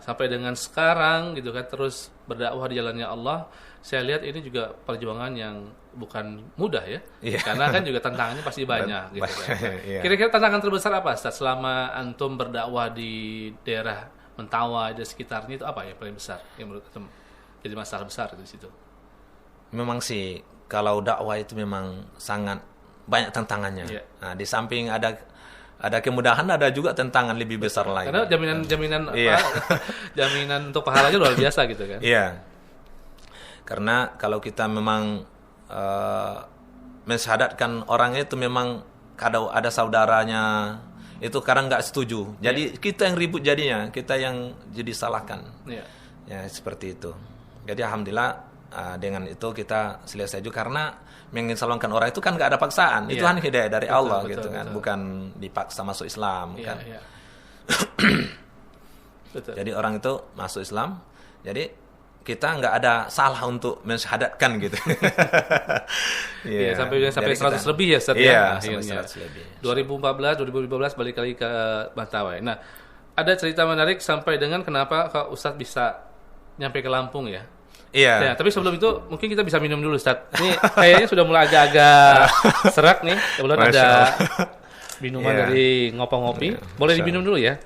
[SPEAKER 1] sampai dengan sekarang gitu kan, terus berdakwah di jalannya Allah. Saya lihat ini juga perjuangan yang bukan mudah ya. Karena kan juga tantangannya pasti banyak gitu kan. Kira-kira tantangan terbesar apa Ustaz selama antum berdakwah di daerah Mentawai dan sekitarnya, itu apa ya paling besar yang menurut antum jadi masalah besar di situ?
[SPEAKER 2] Memang sih kalau dakwah itu memang sangat banyak tantangannya. Nah, di samping ada kemudahan, ada juga tantangan lebih besar lagi.
[SPEAKER 1] Karena jaminan untuk pahalanya luar biasa gitu kan.
[SPEAKER 2] Iya. Karena kalau kita memang mensyahadatkan orang itu memang ada saudaranya itu kadang nggak setuju. Jadi kita yang ribut jadinya, kita yang jadi salahkan. Ya seperti itu. Jadi alhamdulillah dengan itu kita selesai juga, karena menginsalonkan orang itu kan nggak ada paksaan, itu kan hidayah dari Allah gitu kan, bukan dipaksa masuk Islam kan. Jadi orang itu masuk Islam, jadi kita nggak ada salah untuk mensyahadatkan gitu.
[SPEAKER 1] Sampai 100 lebih ya Ustaz
[SPEAKER 2] ya. Sampai 100 lebih.
[SPEAKER 1] 2015 balik lagi ke Mentawai. Nah, ada cerita menarik sampai dengan kenapa Kak Ustaz bisa nyampe ke Lampung ya.
[SPEAKER 2] Iya.
[SPEAKER 1] Tapi sebelum itu mungkin kita bisa minum dulu Ustaz. Ini kayaknya sudah mulai agak-agak serak nih. Kebetulan ada minuman dari Ngopo-Ngopi. Boleh diminum dulu ya.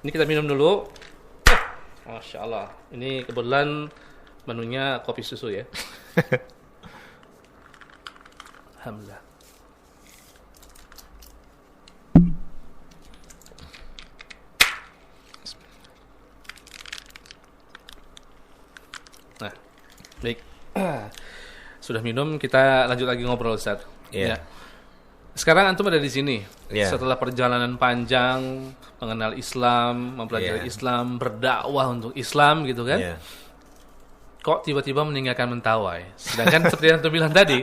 [SPEAKER 1] Ini kita minum dulu. Masya Allah. Ini kebetulan menunya kopi susu ya. Alhamdulillah. Nah, baik. Sudah minum, kita lanjut lagi ngobrol Ustaz. Ya. Sekarang antum ada di sini. Setelah perjalanan panjang mengenal Islam, mempelajari Islam, berdakwah untuk Islam gitu kan. Kok tiba-tiba meninggalkan Mentawai? Sedangkan seperti yang antum bilang tadi,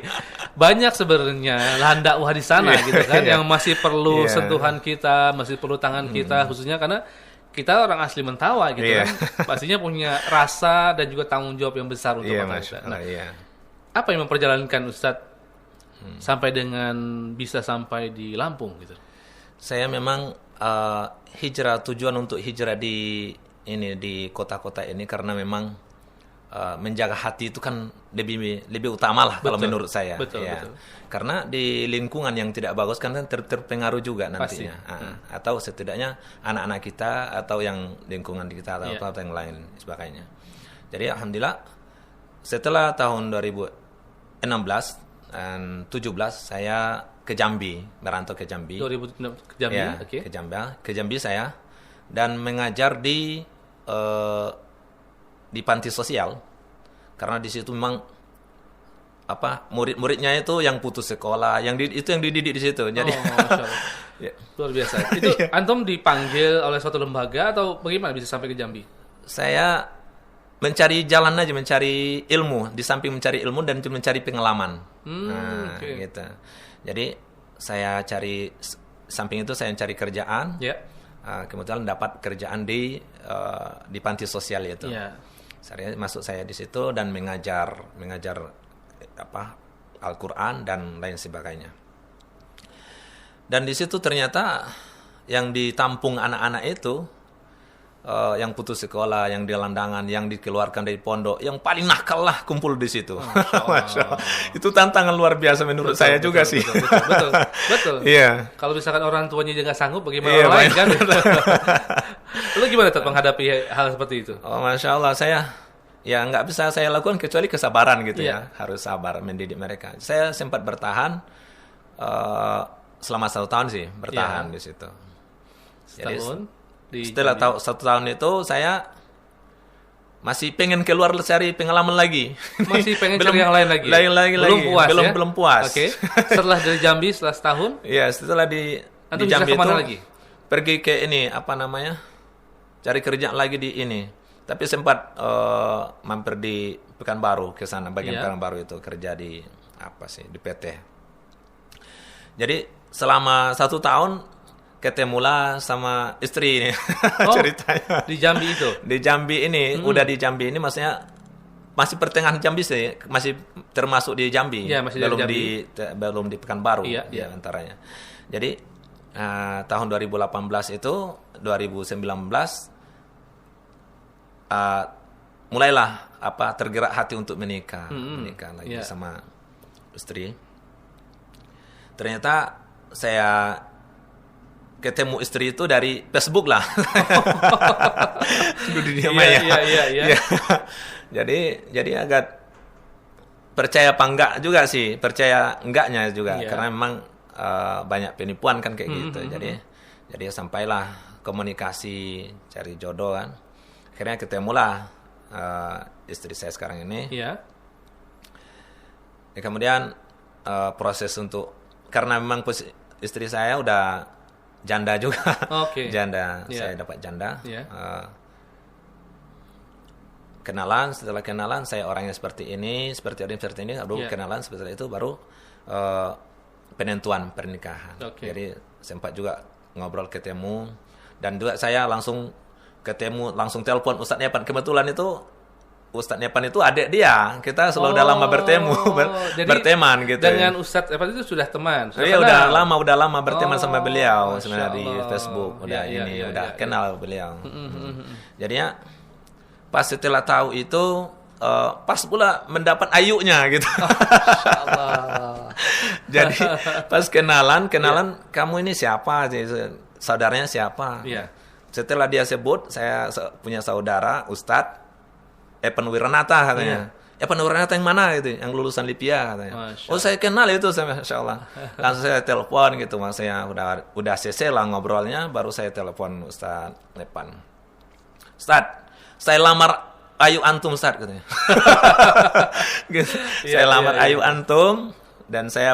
[SPEAKER 1] banyak sebenarnya lahan dakwah di sana gitu kan, yang masih perlu sentuhan kita, masih perlu tangan kita, khususnya karena kita orang asli Mentawai gitu kan, pastinya punya rasa dan juga tanggung jawab yang besar untuk kita. Nah, apa yang memperjalankan Ustadz sampai dengan bisa sampai di Lampung gitu?
[SPEAKER 2] Saya memang tujuan untuk hijrah di kota-kota ini karena memang menjaga hati itu kan lebih utama lah kalau menurut saya.
[SPEAKER 1] Betul.
[SPEAKER 2] Karena di lingkungan yang tidak bagus kan terpengaruh juga nantinya. Atau setidaknya anak-anak kita atau yang lingkungan kita atau yang lain sebagainya. Jadi alhamdulillah setelah tahun 2016 dan 17 saya ke Jambi, merantau ke Jambi.
[SPEAKER 1] 2016 ke Jambi,
[SPEAKER 2] ke Jambi saya dan mengajar di panti sosial karena di situ memang murid-muridnya itu yang putus sekolah, itu yang dididik di situ. Jadi
[SPEAKER 1] Masya Allah.
[SPEAKER 2] ya.
[SPEAKER 1] Luar biasa. Itu antum dipanggil oleh suatu lembaga atau bagaimana bisa sampai ke Jambi?
[SPEAKER 2] Saya mencari jalan aja, mencari ilmu, di samping mencari ilmu dan mencari pengalaman. Gitu. Jadi saya samping itu saya cari kerjaan. Kebetulan dapat kerjaan di panti sosial itu. Saya di situ dan mengajar Al-Quran dan lain sebagainya. Dan di situ ternyata yang ditampung anak-anak itu yang putus sekolah, yang dilandangan, yang dikeluarkan dari pondok, yang paling nakal lah kumpul di situ. Itu tantangan luar biasa menurut saya juga sih.
[SPEAKER 1] Betul. Iya. Kalau misalkan orang tuanya juga nggak sanggup, bagaimana orang lain kan? Lalu gimana Tat menghadapi hal seperti itu?
[SPEAKER 2] Masya Allah, saya nggak bisa saya lakukan kecuali kesabaran gitu ya. Harus sabar mendidik mereka. Saya sempat bertahan selama 1 tahun sih, bertahan di situ. Jadi setelah 1 tahun itu saya masih pengen keluar cari pengalaman lagi.
[SPEAKER 1] Masih pengen cari yang lain lagi.
[SPEAKER 2] Belum puas.
[SPEAKER 1] Oke. Setelah dari Jambi setelah setahun?
[SPEAKER 2] Iya, setelah di Jambi itu lagi? Pergi ke ini cari kerja lagi di ini. Tapi sempat mampir di Pekanbaru ke sana, bagian Pekanbaru itu kerja di di PT. Jadi selama 1 tahun ketemulah sama istri ini. Ceritanya
[SPEAKER 1] di Jambi itu.
[SPEAKER 2] Di Jambi ini, udah di Jambi ini maksudnya masih pertengahan Jambi sih, masih termasuk di Jambi. Belum di Pekanbaru antaranya. Jadi tahun 2018 itu 2019 mulailah tergerak hati untuk menikah lagi sama istri. Ternyata saya ketemu istri itu dari Facebook lah. Iya. Jadi agak percaya apa enggak juga sih, percaya enggaknya juga karena memang banyak penipuan kan kayak gitu. Jadi sampailah komunikasi cari jodoh kan. Akhirnya ketemulah istri saya sekarang ini. Kemudian proses untuk, karena memang istri saya udah janda juga. Janda. Saya dapat janda. Setelah kenalan saya orangnya seperti ini, baru kenalan seperti itu, baru penentuan pernikahan. Jadi sempat juga ngobrol, ketemu, dan juga saya langsung telepon Ustadz Nepan. Kebetulan itu Ustadz Nepan itu adik dia. Kita selalu udah lama bertemu, berteman gitu.
[SPEAKER 1] Dengan Ustadz Nepan itu sudah teman.
[SPEAKER 2] Iya, udah lama berteman sama beliau sebenarnya di Facebook. Udah kenal beliau. Jadinya pas setelah tahu itu pas pula mendapat ayunya gitu. Jadi pas kenalan kamu ini siapa? Saudaranya siapa? Setelah dia sebut, saya punya saudara Ustadz Evan Wiranata katanya. Evan Wiranata yang mana gitu? Yang lulusan Lipia katanya. Saya kenal itu, Masya Allah. Langsung saya telepon gitu, Mas. Saya udah CC lah ngobrolnya, baru saya telepon Ustadz Evan. Ustadz, saya lamar Ayu antum, Ustadz katanya. Gitu. Saya lamar Ayu antum dan saya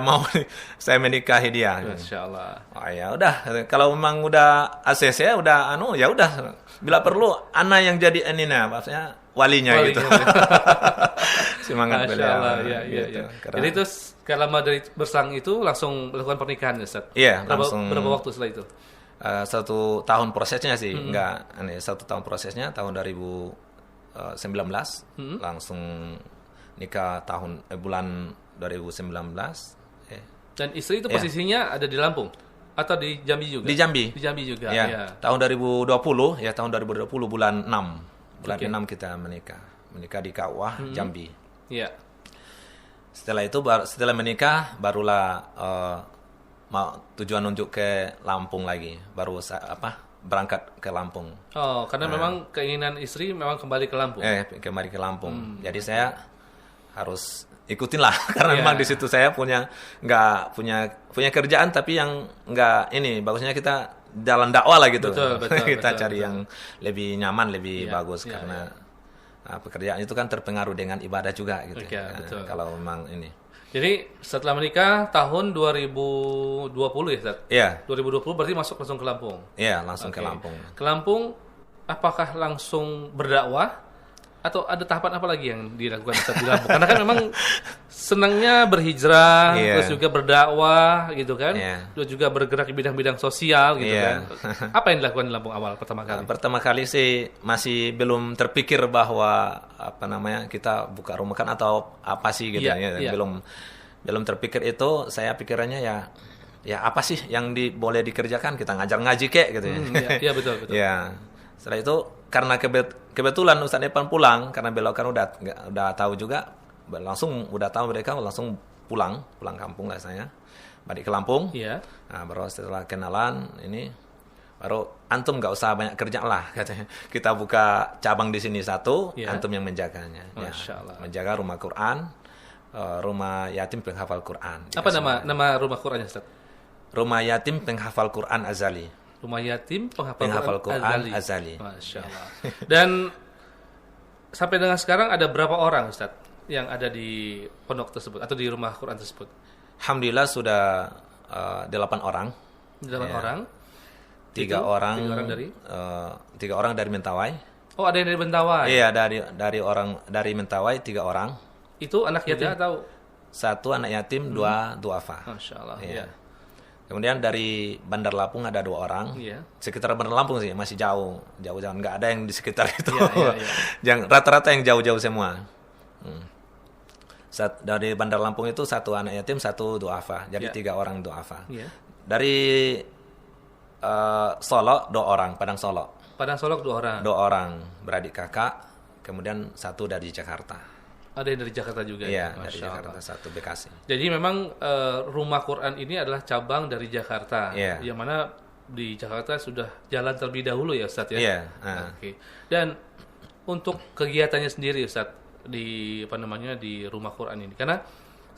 [SPEAKER 2] menikahi dia.
[SPEAKER 1] Masya Allah.
[SPEAKER 2] Ya udah, kalau memang udah ACC udah ya udah, bila perlu ana yang jadi maksudnya walinya gitu. Semangat beliau.
[SPEAKER 1] Gitu. Jadi itu selama dari berselang itu langsung melakukan pernikahan, Ustaz?
[SPEAKER 2] Iya,
[SPEAKER 1] berapa waktu setelah itu?
[SPEAKER 2] 1 tahun prosesnya sih, 1 tahun prosesnya, tahun 2019 langsung nikah bulan 2019.
[SPEAKER 1] Dan istri itu posisinya ada di Lampung atau di Jambi juga?
[SPEAKER 2] Di Jambi.
[SPEAKER 1] Di Jambi juga.
[SPEAKER 2] Tahun 2020 bulan 6. Bulan 6 kita menikah di Kawah, Jambi. Setelah itu setelah menikah barulah tujuan untuk ke Lampung lagi, baru berangkat ke Lampung.
[SPEAKER 1] Karena memang keinginan istri memang kembali ke Lampung.
[SPEAKER 2] Kembali ke Lampung. Jadi saya harus ikutin lah karena memang di situ saya nggak punya kerjaan, tapi yang nggak bagusnya kita jalan dakwah lah gitu.
[SPEAKER 1] Betul,
[SPEAKER 2] kita cari yang lebih nyaman, lebih bagus karena pekerjaan itu kan terpengaruh dengan ibadah juga gitu.
[SPEAKER 1] Oke, betul.
[SPEAKER 2] Kalau memang ini.
[SPEAKER 1] Jadi setelah menikah tahun 2020 ya, Ustaz?
[SPEAKER 2] Iya.
[SPEAKER 1] 2020 berarti masuk langsung ke Lampung.
[SPEAKER 2] Iya, langsung ke Lampung.
[SPEAKER 1] Ke Lampung, apakah langsung berdakwah atau ada tahapan apa lagi yang dilakukan Ustaz di Lampung? Karena kan memang senangnya berhijrah, terus juga berdakwah gitu kan, terus juga bergerak di bidang-bidang sosial gitu kan. Apa yang dilakukan di Lampung awal pertama kali?
[SPEAKER 2] Pertama kali sih masih belum terpikir bahwa kita buka rumah kan atau apa sih gitu belum terpikir itu. Saya pikirannya ya apa sih yang boleh dikerjakan, kita ngajar ngaji kek gitu ya.
[SPEAKER 1] Iya betul.
[SPEAKER 2] Ya. Setelah itu karena kebetulan Ustaz Epan pulang, karena beliau kan udah tahu juga, udah tahu mereka langsung pulang kampung lah saya, balik ke Lampung.
[SPEAKER 1] Iya.
[SPEAKER 2] Nah, baru setelah kenalan ini, baru antum nggak usah banyak kerja lah katanya. Kita buka cabang di sini satu, antum yang menjaganya.
[SPEAKER 1] Masya Allah.
[SPEAKER 2] Menjaga rumah Quran, rumah yatim penghafal Quran.
[SPEAKER 1] Apa nama rumah Qurannya, Ustaz?
[SPEAKER 2] Rumah yatim penghafal Quran Azali.
[SPEAKER 1] Rumah yatim penghafal Quran Azali. Masya Allah. Dan sampai dengan sekarang ada berapa orang, Ustaz, yang ada di pondok tersebut atau di rumah Quran tersebut?
[SPEAKER 2] Alhamdulillah sudah 8 orang.
[SPEAKER 1] 8 orang.
[SPEAKER 2] 3 orang
[SPEAKER 1] dari?
[SPEAKER 2] 3 orang dari Mentawai.
[SPEAKER 1] Oh, ada yang dari Mentawai.
[SPEAKER 2] Iya, dari Mentawai 3 orang.
[SPEAKER 1] Itu anak yatim atau?
[SPEAKER 2] 1 anak yatim, 2 duafa.
[SPEAKER 1] Masya Allah. Iya.
[SPEAKER 2] Kemudian dari Bandar Lampung ada 2 orang.
[SPEAKER 1] Iya.
[SPEAKER 2] Sekitar Bandar Lampung sih masih jauh, nggak ada yang di sekitar itu.
[SPEAKER 1] Iya.
[SPEAKER 2] Yang rata-rata yang jauh-jauh semua. Dari Bandar Lampung itu 1 anak yatim, 1 duafa. Jadi 3 orang duafa.
[SPEAKER 1] Iya.
[SPEAKER 2] Dari Solo 2 orang, Padang Solo.
[SPEAKER 1] Padang Solo 2 orang.
[SPEAKER 2] 2 orang beradik kakak. Kemudian 1 dari Jakarta.
[SPEAKER 1] Ada yang dari Jakarta juga.
[SPEAKER 2] Iya, dari Jakarta, 1 Bekasi.
[SPEAKER 1] Jadi memang rumah Quran ini adalah cabang dari Jakarta. Yang mana di Jakarta sudah jalan terlebih dahulu ya, Ustaz ya.
[SPEAKER 2] Iya.
[SPEAKER 1] Oke. Dan untuk kegiatannya sendiri, Ustaz, di rumah Quran ini. Karena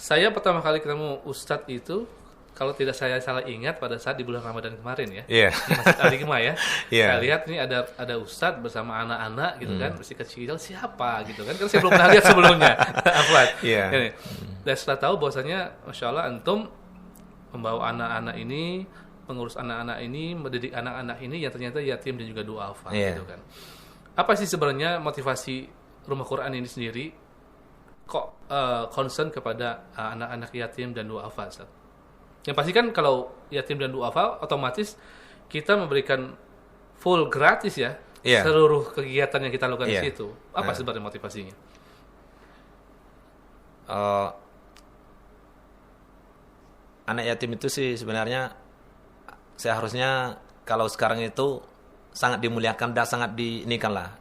[SPEAKER 1] saya pertama kali ketemu Ustaz itu, kalau tidak saya salah ingat pada saat di bulan Ramadan kemarin ya.
[SPEAKER 2] Iya.
[SPEAKER 1] Di Masjid Al-Hikmah ya.
[SPEAKER 2] Saya
[SPEAKER 1] lihat ini ada Ustadz bersama anak-anak gitu kan, masih kecil, siapa gitu kan. Karena saya belum pernah lihat sebelumnya. Dan setelah tahu bahwasanya Masya Allah antum membawa anak-anak ini, mengurus anak-anak ini, mendidik anak-anak ini yang ternyata yatim dan juga duafa gitu kan. Apa sih sebenarnya motivasi rumah Quran ini sendiri kok concern kepada anak-anak yatim dan duafa, Ustaz? Yang pasti kan kalau yatim dan duafa otomatis kita memberikan full gratis ya seluruh kegiatan yang kita lakukan di situ. Apa sebenarnya motivasinya?
[SPEAKER 2] Anak yatim itu sih sebenarnya seharusnya kalau sekarang itu sangat dimuliakan dan sangat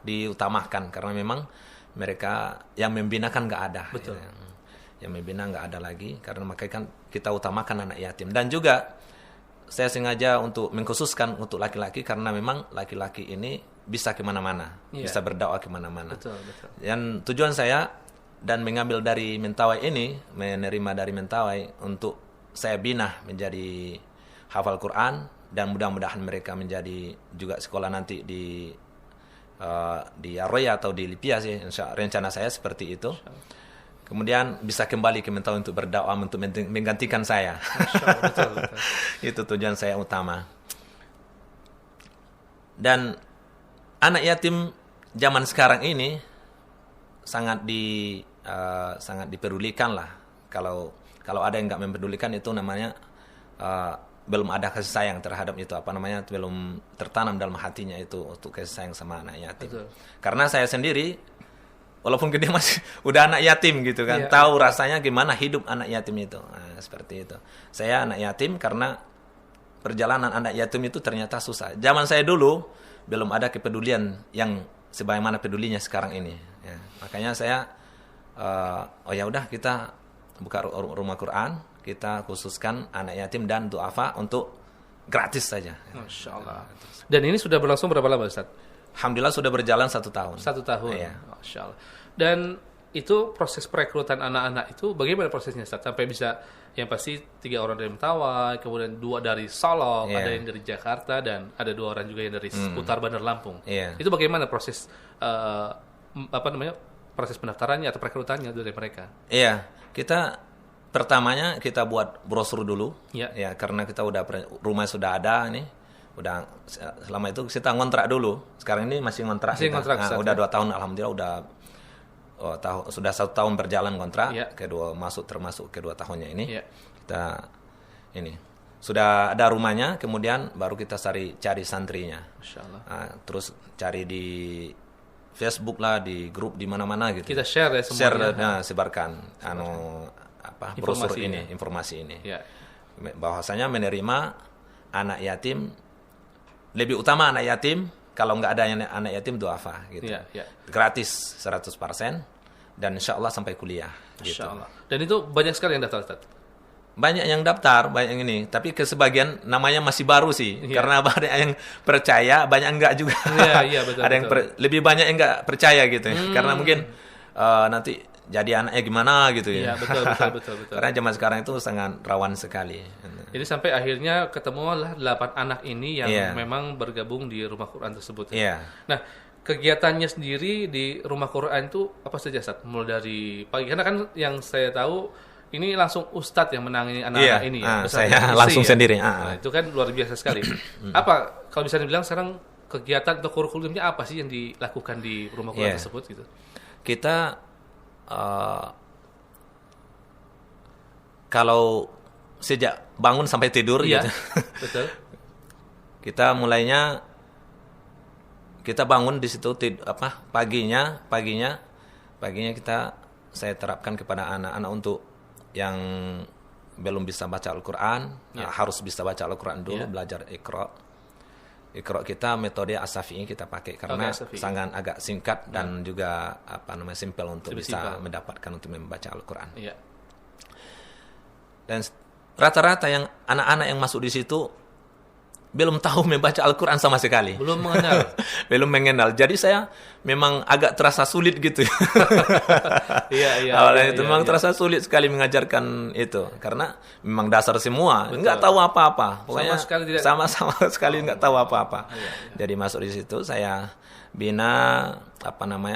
[SPEAKER 2] diutamakan karena memang mereka yang membina kan nggak ada.
[SPEAKER 1] Betul.
[SPEAKER 2] Yang membina nggak ada lagi karena makanya kan kita utamakan anak yatim. Dan juga saya sengaja untuk mengkhususkan untuk laki-laki karena memang laki-laki ini bisa kemana-mana, bisa berdakwah kemana-mana.
[SPEAKER 1] Betul.
[SPEAKER 2] Dan tujuan saya dan mengambil dari Mentawai ini, menerima dari Mentawai untuk saya bina menjadi hafal Quran dan mudah-mudahan mereka menjadi juga sekolah nanti di Arroya atau di Lipia sih. Rencana saya seperti itu. Kemudian bisa kembali ke Mentawai untuk berdakwah untuk menggantikan saya.
[SPEAKER 1] Betul.
[SPEAKER 2] Itu tujuan saya utama. Dan anak yatim zaman sekarang ini sangat dipedulikan lah. Kalau ada yang nggak mempedulikan itu namanya belum ada kasih sayang terhadap itu belum tertanam dalam hatinya itu untuk kasih sayang sama anak yatim.
[SPEAKER 1] Betul.
[SPEAKER 2] Karena saya sendiri walaupun dia masih udah anak yatim gitu kan, tahu rasanya gimana hidup anak yatim itu. Nah, seperti itu. Saya anak yatim karena perjalanan anak yatim itu ternyata susah. Zaman saya dulu belum ada kepedulian yang sebagaimana pedulinya sekarang ini. Ya, makanya saya, ya udah kita buka rumah Quran, kita khususkan anak yatim dan duafa untuk gratis saja.
[SPEAKER 1] Masya Allah. Dan ini sudah berlangsung berapa lama, Ustaz?
[SPEAKER 2] Alhamdulillah sudah berjalan 1 tahun.
[SPEAKER 1] 1 tahun.
[SPEAKER 2] Iya.
[SPEAKER 1] Masya Allah. Dan itu proses perekrutan anak-anak itu bagaimana prosesnya, Ustaz? Sampai bisa yang pasti 3 orang dari Mentawai, kemudian 2 dari Solo, ada yang dari Jakarta dan ada 2 orang juga yang dari seputar Bandar Lampung. Itu bagaimana proses proses pendaftarannya atau perekrutannya dari mereka?
[SPEAKER 2] Iya, kita pertamanya kita buat brosur dulu.
[SPEAKER 1] Ya.
[SPEAKER 2] Ya, karena kita rumah sudah ada nih. Udah selama itu kita ngontrak dulu. Sekarang ini masih ngontrak. Udah 2 tahun alhamdulillah sudah 1 tahun berjalan kontrak.
[SPEAKER 1] Ya.
[SPEAKER 2] Termasuk kedua tahunnya ini.
[SPEAKER 1] Ya.
[SPEAKER 2] Kita ini sudah ada rumahnya, kemudian baru kita cari santrinya.
[SPEAKER 1] Masya Allah.
[SPEAKER 2] Terus cari di Facebook lah, di grup di mana-mana gitu.
[SPEAKER 1] Kita share ya semuanya.
[SPEAKER 2] Sebarkan brosur ini, informasi ini. Ya. Bahwasanya menerima anak yatim, lebih utama anak yatim, kalau nggak ada anak yatim duafa gitu.
[SPEAKER 1] Ya, ya.
[SPEAKER 2] Gratis 100% dan insya Allah sampai kuliah. Gitu.
[SPEAKER 1] Allah. Dan itu banyak sekali yang daftar, Ustaz?
[SPEAKER 2] Banyak yang daftar, banyak yang ini. Tapi sebagian namanya masih baru sih. Ya. Karena banyak yang percaya, banyak yang enggak juga.
[SPEAKER 1] Iya, betul.
[SPEAKER 2] Ada yang lebih banyak yang enggak percaya gitu. Karena mungkin nanti jadi anaknya gimana gitu ya.
[SPEAKER 1] Iya, betul.
[SPEAKER 2] Karena zaman sekarang itu sangat rawan sekali.
[SPEAKER 1] Jadi sampai akhirnya ketemulah 8 anak ini yang memang bergabung di Rumah Quran tersebut.
[SPEAKER 2] Iya.
[SPEAKER 1] Nah, kegiatannya sendiri di Rumah Quran itu apa saja, Ustaz? Mulai dari pagi, karena kan yang saya tahu ini langsung Ustadz yang menangani anak-anak ini ya.
[SPEAKER 2] Saya langsung sendiri.
[SPEAKER 1] Nah, itu kan luar biasa sekali. Apa kalau bisa dibilang sekarang kegiatan atau kurikulumnya apa sih yang dilakukan di Rumah Quran tersebut gitu?
[SPEAKER 2] Kita kalau sejak bangun sampai tidur gitu.
[SPEAKER 1] Betul.
[SPEAKER 2] Kita mulainya kita bangun di situ paginya saya terapkan kepada anak-anak untuk yang belum bisa baca Al-Quran, harus bisa baca Al-Quran dulu, belajar Iqra. Iqra kita metode As-Syafi'i kita pakai karena sangat agak singkat dan juga simple untuk bisa mendapatkan untuk membaca Al-Quran. Ya. Dan rata-rata yang anak-anak yang masuk di situ belum tahu membaca Al-Quran sama sekali.
[SPEAKER 1] Belum mengenal.
[SPEAKER 2] Belum mengenal. Jadi saya memang agak terasa sulit gitu.
[SPEAKER 1] Iya.
[SPEAKER 2] Itu memang terasa sulit sekali mengajarkan itu. Karena memang dasar semua. Enggak tahu apa-apa. Pokoknya sama sekali enggak tahu apa-apa. Jadi masuk di situ saya bina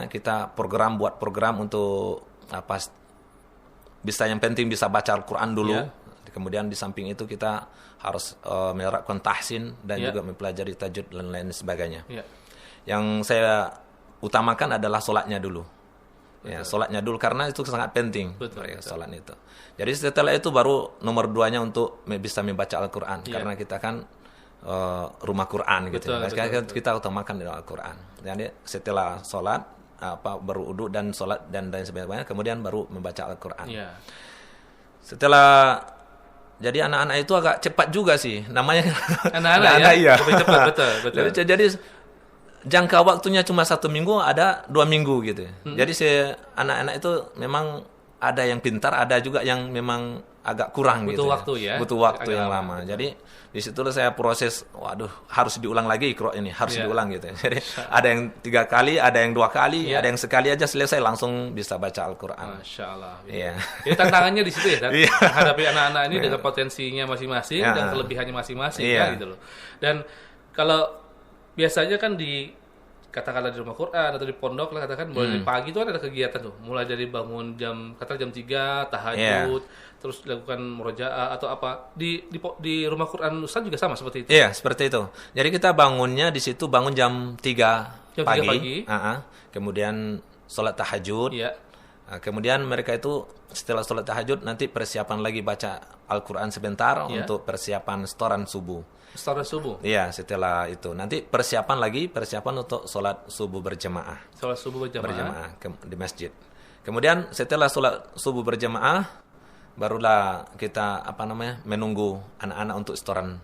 [SPEAKER 2] kita buat program untuk yang penting bisa baca Al-Quran dulu. Kemudian di samping itu kita harus menerapkan tahsin dan juga mempelajari tajwid dan lain sebagainya. Yang saya utamakan adalah sholatnya dulu. Sholatnya dulu karena itu sangat penting. Sholat itu. Jadi setelah itu baru nomor 2-nya untuk bisa membaca Al-Quran. Karena kita kan rumah Quran gitu. Kita utamakan Al-Quran. Jadi setelah sholat berwudu dan sholat dan sebagainya, kemudian baru membaca Al-Quran. Setelah jadi anak-anak itu agak cepat juga sih namanya.
[SPEAKER 1] Anak-anak ya. Lebih cepat, betul.
[SPEAKER 2] Jadi jangka waktunya cuma 1 minggu, ada 2 minggu gitu. Jadi anak-anak itu memang ada yang pintar, ada juga yang memang agak kurang gitu. Butuh waktu yang lama. Jadi di situ saya proses, harus diulang lagi Iqra ini, harus diulang gitu. Jadi ada yang 3 kali, ada yang 2 kali, ada yang sekali aja selesai langsung bisa baca Al-Quran.
[SPEAKER 1] Masya Allah.
[SPEAKER 2] Iya.
[SPEAKER 1] Jadi tantangannya di situ ya, menghadapi anak-anak ini dengan potensinya masing-masing dan kelebihannya masing-masing gitu loh. Dan kalau biasanya kan katakanlah di Rumah Quran atau di pondok lah, katakan mulai dari pagi itu ada kegiatan tuh, mulai dari bangun jam 3 tahajud, terus dilakukan murojaah atau apa di Rumah Quran Ustaz juga sama seperti itu.
[SPEAKER 2] Iya, seperti itu. Jadi kita bangunnya di situ bangun jam 3 pagi. Kemudian sholat tahajud. Kemudian mereka itu setelah sholat tahajud nanti persiapan lagi baca Al-Quran sebentar untuk persiapan setoran subuh.
[SPEAKER 1] Setoran subuh?
[SPEAKER 2] Iya, setelah itu. Nanti persiapan untuk sholat subuh berjamaah.
[SPEAKER 1] Sholat subuh berjamaah
[SPEAKER 2] di masjid. Kemudian setelah sholat subuh berjamaah, barulah kita menunggu anak-anak untuk setoran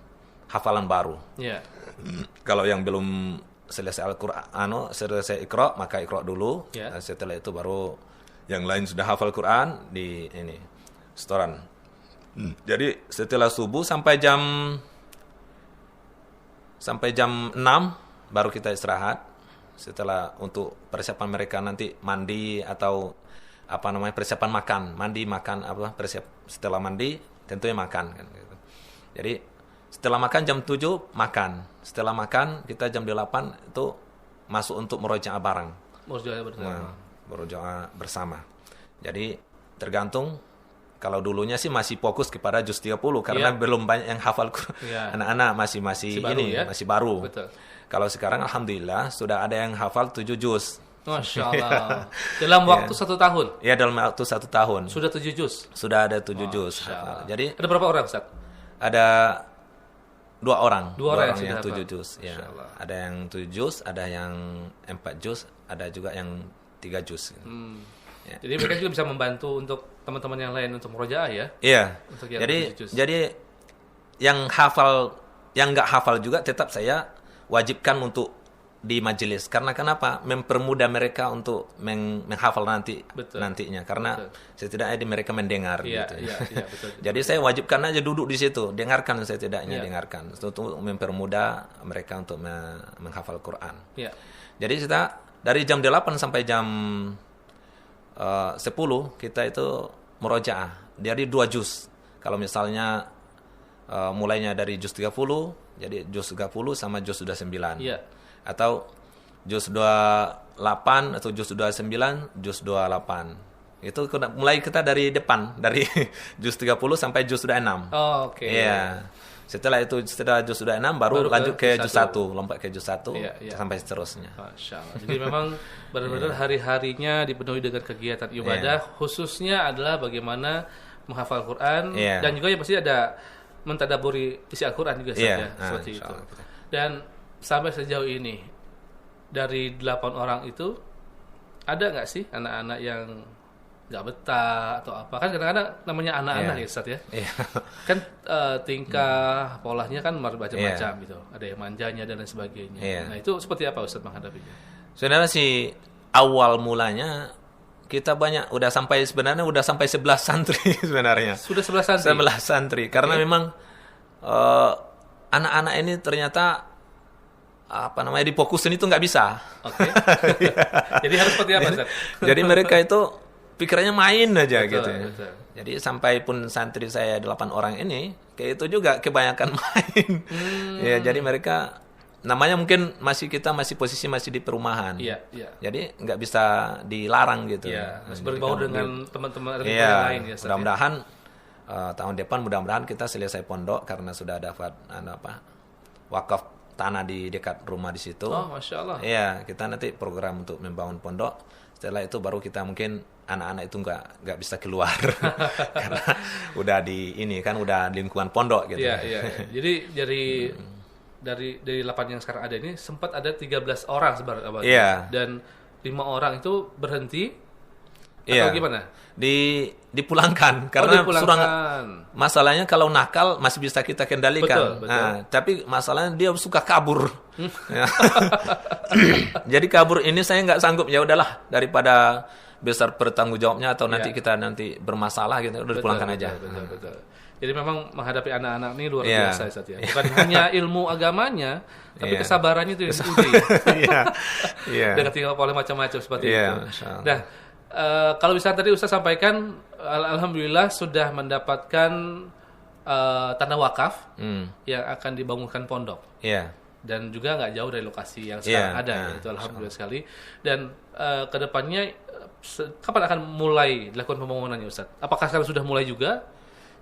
[SPEAKER 2] hafalan baru. Kalau yang belum selesai Al-Quran, selesai Iqra, maka Iqra dulu. Setelah itu baru yang lain sudah hafal Quran di setoran. Jadi setelah subuh sampai jam 6 baru kita istirahat. Setelah untuk persiapan mereka nanti mandi atau persiapan makan, setelah mandi tentunya makan kan gitu. Jadi setelah makan jam 7 makan. Setelah makan kita jam 8 itu masuk untuk murojaah bareng. berdoa bersama. Jadi tergantung, kalau dulunya sih masih fokus kepada juz 30 karena belum banyak yang hafal anak-anak masih masih baru.
[SPEAKER 1] Betul.
[SPEAKER 2] Kalau sekarang alhamdulillah sudah ada yang hafal 7 juz.
[SPEAKER 1] Masya Allah. Dalam waktu 1 tahun?
[SPEAKER 2] Ya, dalam waktu 1 tahun.
[SPEAKER 1] Sudah 7 juz?
[SPEAKER 2] Sudah ada 7 juz. Jadi
[SPEAKER 1] ada berapa orang, Ustaz?
[SPEAKER 2] Ada 2 orang.
[SPEAKER 1] 2 orang yang
[SPEAKER 2] 7 juz. Ya. Ada yang 7 juz, ada yang 4 juz, ada juga yang 3 juz.
[SPEAKER 1] Ya. Jadi mereka juga bisa membantu untuk teman-teman yang lain untuk murojaah ya?
[SPEAKER 2] Iya. Jadi yang hafal, yang nggak hafal juga tetap saya wajibkan untuk di majelis. Karena kenapa? Mempermudah mereka untuk menghafal nantinya. Karena setidaknya mereka mendengar. Gitu.
[SPEAKER 1] Betul.
[SPEAKER 2] Jadi saya wajibkan aja duduk di situ, dengarkan setidaknya dengarkan. Untuk mempermudah mereka untuk menghafal Quran. Jadi kita dari jam 8 sampai jam 10 kita itu murojaah dari 2 juz. Kalau misalnya mulainya dari juz 30, jadi juz 30 sama juz 29. Atau juz 28 atau juz 29, juz 28. Itu mulai kita dari depan, dari juz 30 sampai juz 26.
[SPEAKER 1] Oh, oke.
[SPEAKER 2] Iya. Setelah juz 26 baru lanjut ke juz 1, lompat ke juz 1 sampai seterusnya.
[SPEAKER 1] Masya Allah. Jadi memang benar-benar hari-harinya dipenuhi dengan kegiatan ibadah, khususnya adalah bagaimana menghafal Quran dan juga ya pasti ada mentadaburi isi Al-Quran juga seperti itu. Dan sampai sejauh ini dari 8 orang itu ada nggak sih anak-anak yang nggak betah atau apa? Kan kadang-kadang namanya anak-anak ya Ustaz ya. Kan tingkah polanya kan macam-macam gitu. Ada yang manjanya dan lain sebagainya. Nah itu seperti apa Ustaz menghadapinya?
[SPEAKER 2] Sebenarnya sih awal mulanya kita sebenarnya udah sampai 11 santri sebenarnya.
[SPEAKER 1] Sudah 11 santri?
[SPEAKER 2] 11 santri. Karena memang anak-anak ini ternyata difokusin itu nggak bisa.
[SPEAKER 1] Jadi harus seperti apa Ustaz?
[SPEAKER 2] Jadi mereka itu pikirannya main aja betul. Jadi sampai pun santri saya 8 orang ini kayak itu juga kebanyakan main. Ya, jadi mereka namanya mungkin kita masih posisi di perumahan. Jadi nggak bisa dilarang gitu.
[SPEAKER 1] Masih berbaur dengan teman-teman yang lain ya.
[SPEAKER 2] Mudah-mudahan tahun depan kita selesai pondok karena sudah dapat wakaf tanah di dekat rumah di situ.
[SPEAKER 1] Oh, Masya Allah.
[SPEAKER 2] Iya, kita nanti program untuk membangun pondok. Setelah itu baru kita mungkin anak-anak itu nggak bisa keluar karena udah udah lingkungan pondok gitu.
[SPEAKER 1] Iya. Jadi dari 8 yang sekarang ada ini sempat ada 13 orang sebenarnya. Dan 5 orang itu berhenti atau gimana?
[SPEAKER 2] Dipulangkan karena masalahnya kalau nakal masih bisa kita kendalikan.
[SPEAKER 1] Betul.
[SPEAKER 2] Nah, tapi masalahnya dia suka kabur. Jadi kabur ini saya nggak sanggup, ya udahlah daripada besar bertanggung jawabnya atau nanti kita bermasalah gitu, udah dipulangkan aja.
[SPEAKER 1] Betul. Jadi memang menghadapi anak-anak ini luar biasa Ustaz ya. Bukan hanya ilmu agamanya, tapi kesabarannya itu yang diuji. Dan ketinggalan oleh macam-macam seperti itu. Nah, kalau bisa tadi Ustaz sampaikan, alhamdulillah sudah mendapatkan tanah wakaf yang akan dibangunkan pondok. Dan juga nggak jauh dari lokasi yang sekarang ada. Itu alhamdulillah sekali. Dan kedepannya kapan akan mulai dilakukan pembangunannya Ustaz? Apakah sekarang sudah mulai juga?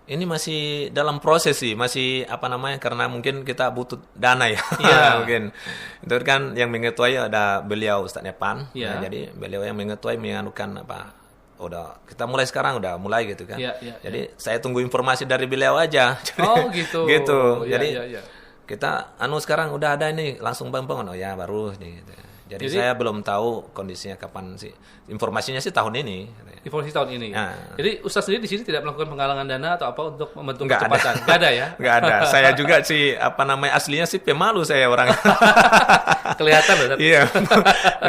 [SPEAKER 2] Ini masih dalam proses sih, masih karena mungkin kita butuh dana ya. Mungkin itu kan yang mengetuai ada beliau Ustaz Nepan. Nah, jadi beliau yang mengetuai menganukan udah kita mulai sekarang udah mulai gitu kan. Jadi saya tunggu informasi dari beliau aja.
[SPEAKER 1] Oh gitu.
[SPEAKER 2] Jadi kita sekarang udah ada ini langsung bangun. Oh ya baru gitu. Jadi saya belum tahu kondisinya kapan sih. Informasinya sih tahun ini.
[SPEAKER 1] Informasi tahun ini.
[SPEAKER 2] Nah.
[SPEAKER 1] Jadi Ustaz sendiri di sini tidak melakukan penggalangan dana atau apa untuk membentuk kecepatan? Nggak ada ya?
[SPEAKER 2] Nggak ada. Saya juga sih aslinya sih pemalu saya orangnya.
[SPEAKER 1] Kelihatan loh.
[SPEAKER 2] Iya.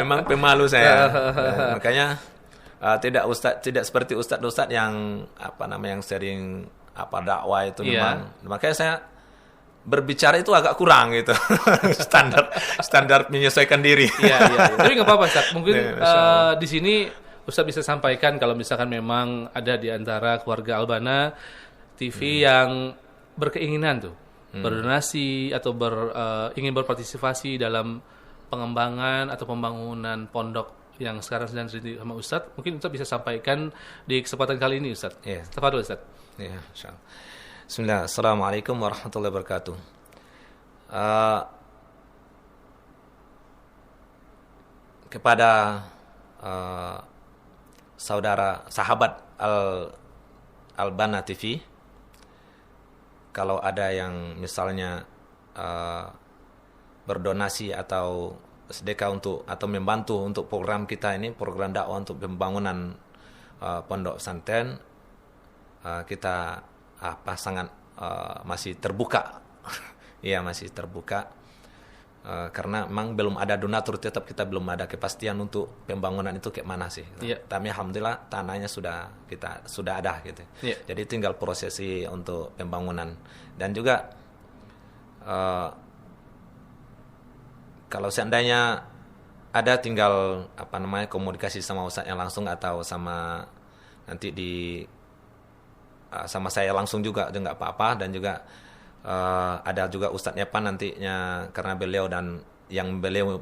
[SPEAKER 2] Memang pemalu saya. Makanya tidak seperti ustadz yang yang sering dakwah itu memang. Makanya saya berbicara itu agak kurang gitu. standar menyesuaikan diri.
[SPEAKER 1] Tapi nggak apa-apa Ustaz. Mungkin di sini Ustaz bisa sampaikan kalau misalkan memang ada di antara keluarga Albana TV yang berkeinginan tuh berdonasi atau ingin berpartisipasi dalam pengembangan atau pembangunan pondok yang sekarang sedang terjadi sama Ustadz, mungkin Ustadz bisa sampaikan di kesempatan kali ini, Ustadz.
[SPEAKER 2] Iya.
[SPEAKER 1] Tafadhol, Ustadz.
[SPEAKER 2] Iya, insyaallah. Bismillah. Assalamualaikum warahmatullahi wabarakatuh. Kepada saudara sahabat Albana TV, kalau ada yang misalnya berdonasi atau sedekah untuk atau membantu untuk program kita ini, program dakwah untuk pembangunan pondok pesantren, kita sangat masih terbuka. Iya, masih terbuka. Karena memang belum ada donatur, tetap kita belum ada kepastian untuk pembangunan itu kayak mana sih.
[SPEAKER 1] Yeah.
[SPEAKER 2] Tapi alhamdulillah tanahnya sudah ada gitu.
[SPEAKER 1] Yeah.
[SPEAKER 2] Jadi tinggal prosesi untuk pembangunan. Dan juga kalau seandainya ada tinggal komunikasi sama Ustadz yang langsung atau sama nanti sama saya langsung juga nggak apa-apa. Dan juga ada juga Ustadznya nantinya, karena beliau dan yang beliau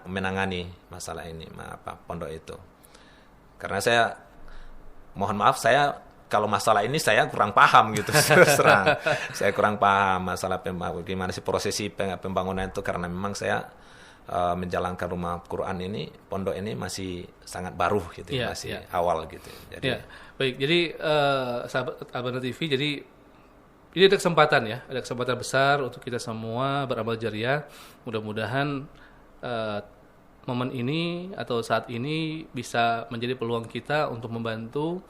[SPEAKER 2] menangani masalah ini pondok itu. Karena saya mohon maaf, saya kalau masalah ini saya kurang paham gitu. Saya kurang paham masalah gimana sih prosesi pembangunan itu, karena memang saya menjalankan rumah Quran ini, pondok ini masih sangat baru gitu, masih awal gitu. Jadi
[SPEAKER 1] baik. Jadi sahabat Albana TV, jadi ini ada kesempatan besar untuk kita semua beramal jariah. Mudah-mudahan momen ini atau saat ini bisa menjadi peluang kita untuk membantu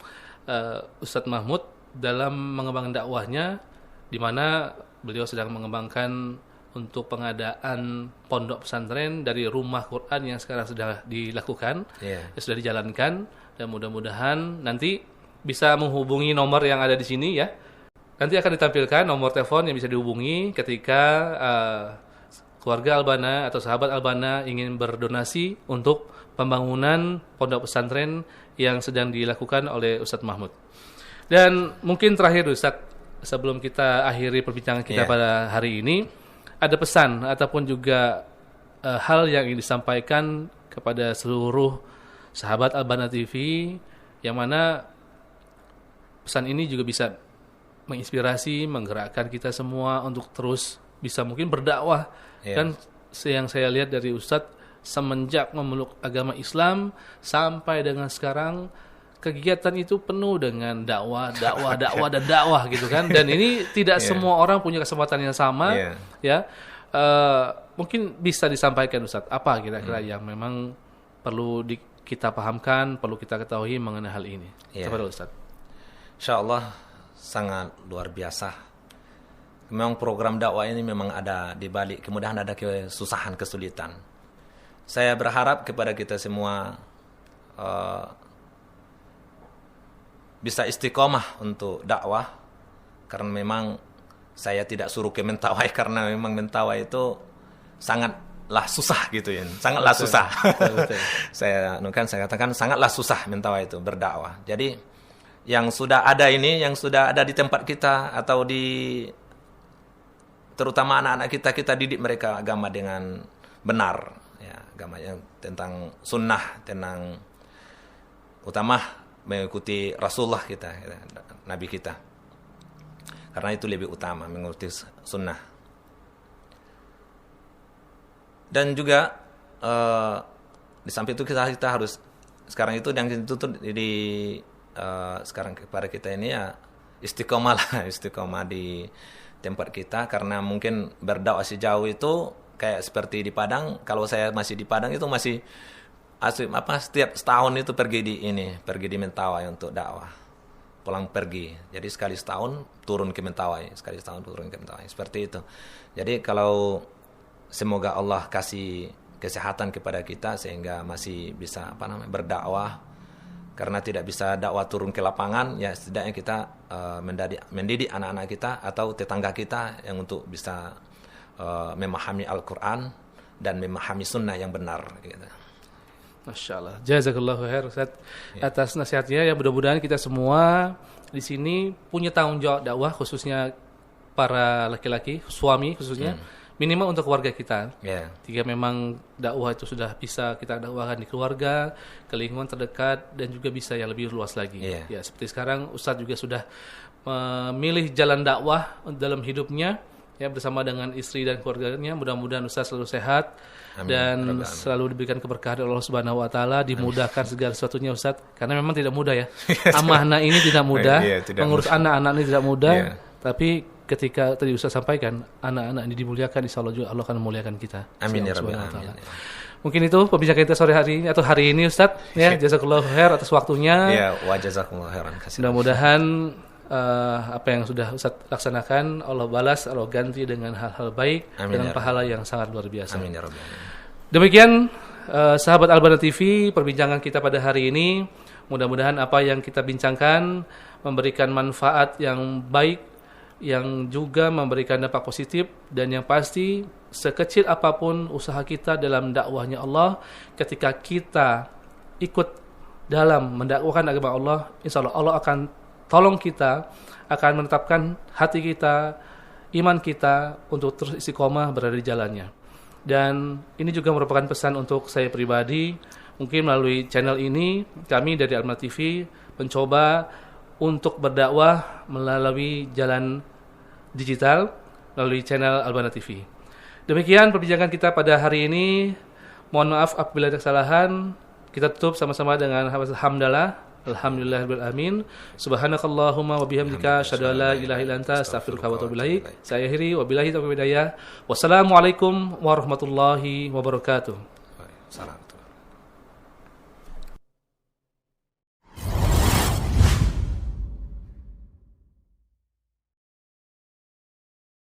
[SPEAKER 1] Ustadz Mahmud dalam mengembangkan dakwahnya, di mana beliau sedang mengembangkan untuk pengadaan pondok pesantren dari rumah Quran yang sekarang sudah dilakukan, sudah dijalankan, dan mudah-mudahan nanti bisa menghubungi nomor yang ada di sini ya. Nanti akan ditampilkan nomor telepon yang bisa dihubungi ketika keluarga Albana atau sahabat Albana ingin berdonasi untuk pembangunan pondok pesantren yang sedang dilakukan oleh Ustadz Mahmud. Dan mungkin terakhir Ustadz, sebelum kita akhiri perbincangan kita pada hari ini, ada pesan ataupun juga hal yang ingin disampaikan kepada seluruh sahabat Albana TV, yang mana pesan ini juga bisa menginspirasi, menggerakkan kita semua untuk terus bisa mungkin berdakwah. Dan yang saya lihat dari Ustadz, semenjak memeluk agama Islam sampai dengan sekarang, kegiatan itu penuh dengan dakwah dan dakwah gitu kan. Dan ini tidak semua orang punya kesempatan yang sama. Mungkin bisa disampaikan Ustadz, apa kira-kira yang memang perlu kita pahamkan, perlu kita ketahui mengenai hal ini. Kepada Ustadz.
[SPEAKER 2] Insyaallah sangat luar biasa. Memang program dakwah ini memang ada di balik kemudahan, ada kesusahan, kesulitan. Saya berharap kepada kita semua bisa istiqomah untuk dakwah, karena memang saya tidak suruh ke Mentawai, karena memang Mentawai itu sangatlah susah gitu ya, sangatlah susah. Saya katakan sangatlah susah Mentawai itu berdakwah. Jadi yang sudah ada ini, yang sudah ada di tempat kita atau terutama anak-anak kita didik mereka agama dengan benar. Agama yang tentang sunnah, tentang utama mengikuti Rasulullah kita, Nabi kita. Karena itu lebih utama, mengikuti sunnah. Dan juga di samping itu kita harus sekarang itu yang dituntut sekarang kepada kita ini ya istiqomah di tempat kita, karena mungkin berdakwah sejauh itu kayak seperti di Padang. Kalau saya masih di Padang itu masih setiap setahun itu pergi di Mentawai untuk dakwah, pulang pergi. Jadi sekali setahun turun ke Mentawai, seperti itu. Jadi kalau semoga Allah kasih kesehatan kepada kita sehingga masih bisa berdakwah, karena tidak bisa dakwah turun ke lapangan, ya setidaknya kita mendidik anak-anak kita atau tetangga kita yang untuk bisa memahami Al-Quran dan memahami sunnah yang benar gitu.
[SPEAKER 1] Masya Allah. Jazakallahu khair Ustaz atas nasihatnya. Ya, mudah-mudahan kita semua di sini punya tanggung jawab dakwah, khususnya para laki-laki, suami khususnya, minimal untuk keluarga kita.
[SPEAKER 2] Ya.
[SPEAKER 1] Jika memang dakwah itu sudah bisa kita dakwahkan di keluarga, ke lingkungan terdekat, dan juga bisa yang lebih luas lagi. Ya, seperti sekarang Ustadz juga sudah memilih jalan dakwah dalam hidupnya, ya, bersama dengan istri dan keluarganya. Mudah-mudahan Ustadz selalu sehat. Amin. Dan selalu diberikan keberkahan oleh Allah Subhanahu wa taala, dimudahkan segala sesuatunya Ustaz, karena memang tidak mudah ya. Amanah ini tidak mudah, mengurus anak-anak ini tidak mudah, tapi ketika tadi Ustaz sampaikan, anak-anak ini dimuliakan, insyaallah juga Allah akan memuliakan kita.
[SPEAKER 2] Amin ya rabbal alamin.
[SPEAKER 1] Mungkin itu perbincangan kita sore hari ini atau hari ini Ustaz, ya. Jazakallahu khair atas waktunya.
[SPEAKER 2] Ya, wa jazakumullahu khairan.
[SPEAKER 1] Mudah-mudahan apa yang sudah Ustaz laksanakan Allah balas, Allah ganti dengan hal-hal baik. Amin, dengan pahala yang sangat luar biasa.
[SPEAKER 2] Amin ya rabbal alamin.
[SPEAKER 1] Demikian sahabat Al-Bana TV, perbincangan kita pada hari ini. Mudah-mudahan apa yang kita bincangkan memberikan manfaat yang baik, yang juga memberikan dampak positif, dan yang pasti sekecil apapun usaha kita dalam dakwahnya Allah, ketika kita ikut dalam mendakwahkan agama Allah, insyaallah Allah akan tolong kita, akan menetapkan hati kita, iman kita untuk terus istiqomah berada di jalannya. Dan ini juga merupakan pesan untuk saya pribadi. Mungkin melalui channel ini, kami dari Al-Bana TV mencoba untuk berdakwah melalui jalan digital, melalui channel Al-Bana TV. Demikian perbincangan kita pada hari ini. Mohon maaf apabila ada kesalahan. Kita tutup sama-sama dengan hamdalah. Alhamdulillahirabbil alamin. Subhanakallahumma wa bihamdika asyhadu an la ilaha illa anta astaghfiruka wa atubu ilaik. Saya akhiri wabillahi taufiq wal hidayah. Wassalamualaikum warahmatullahi wabarakatuh.
[SPEAKER 2] Salam.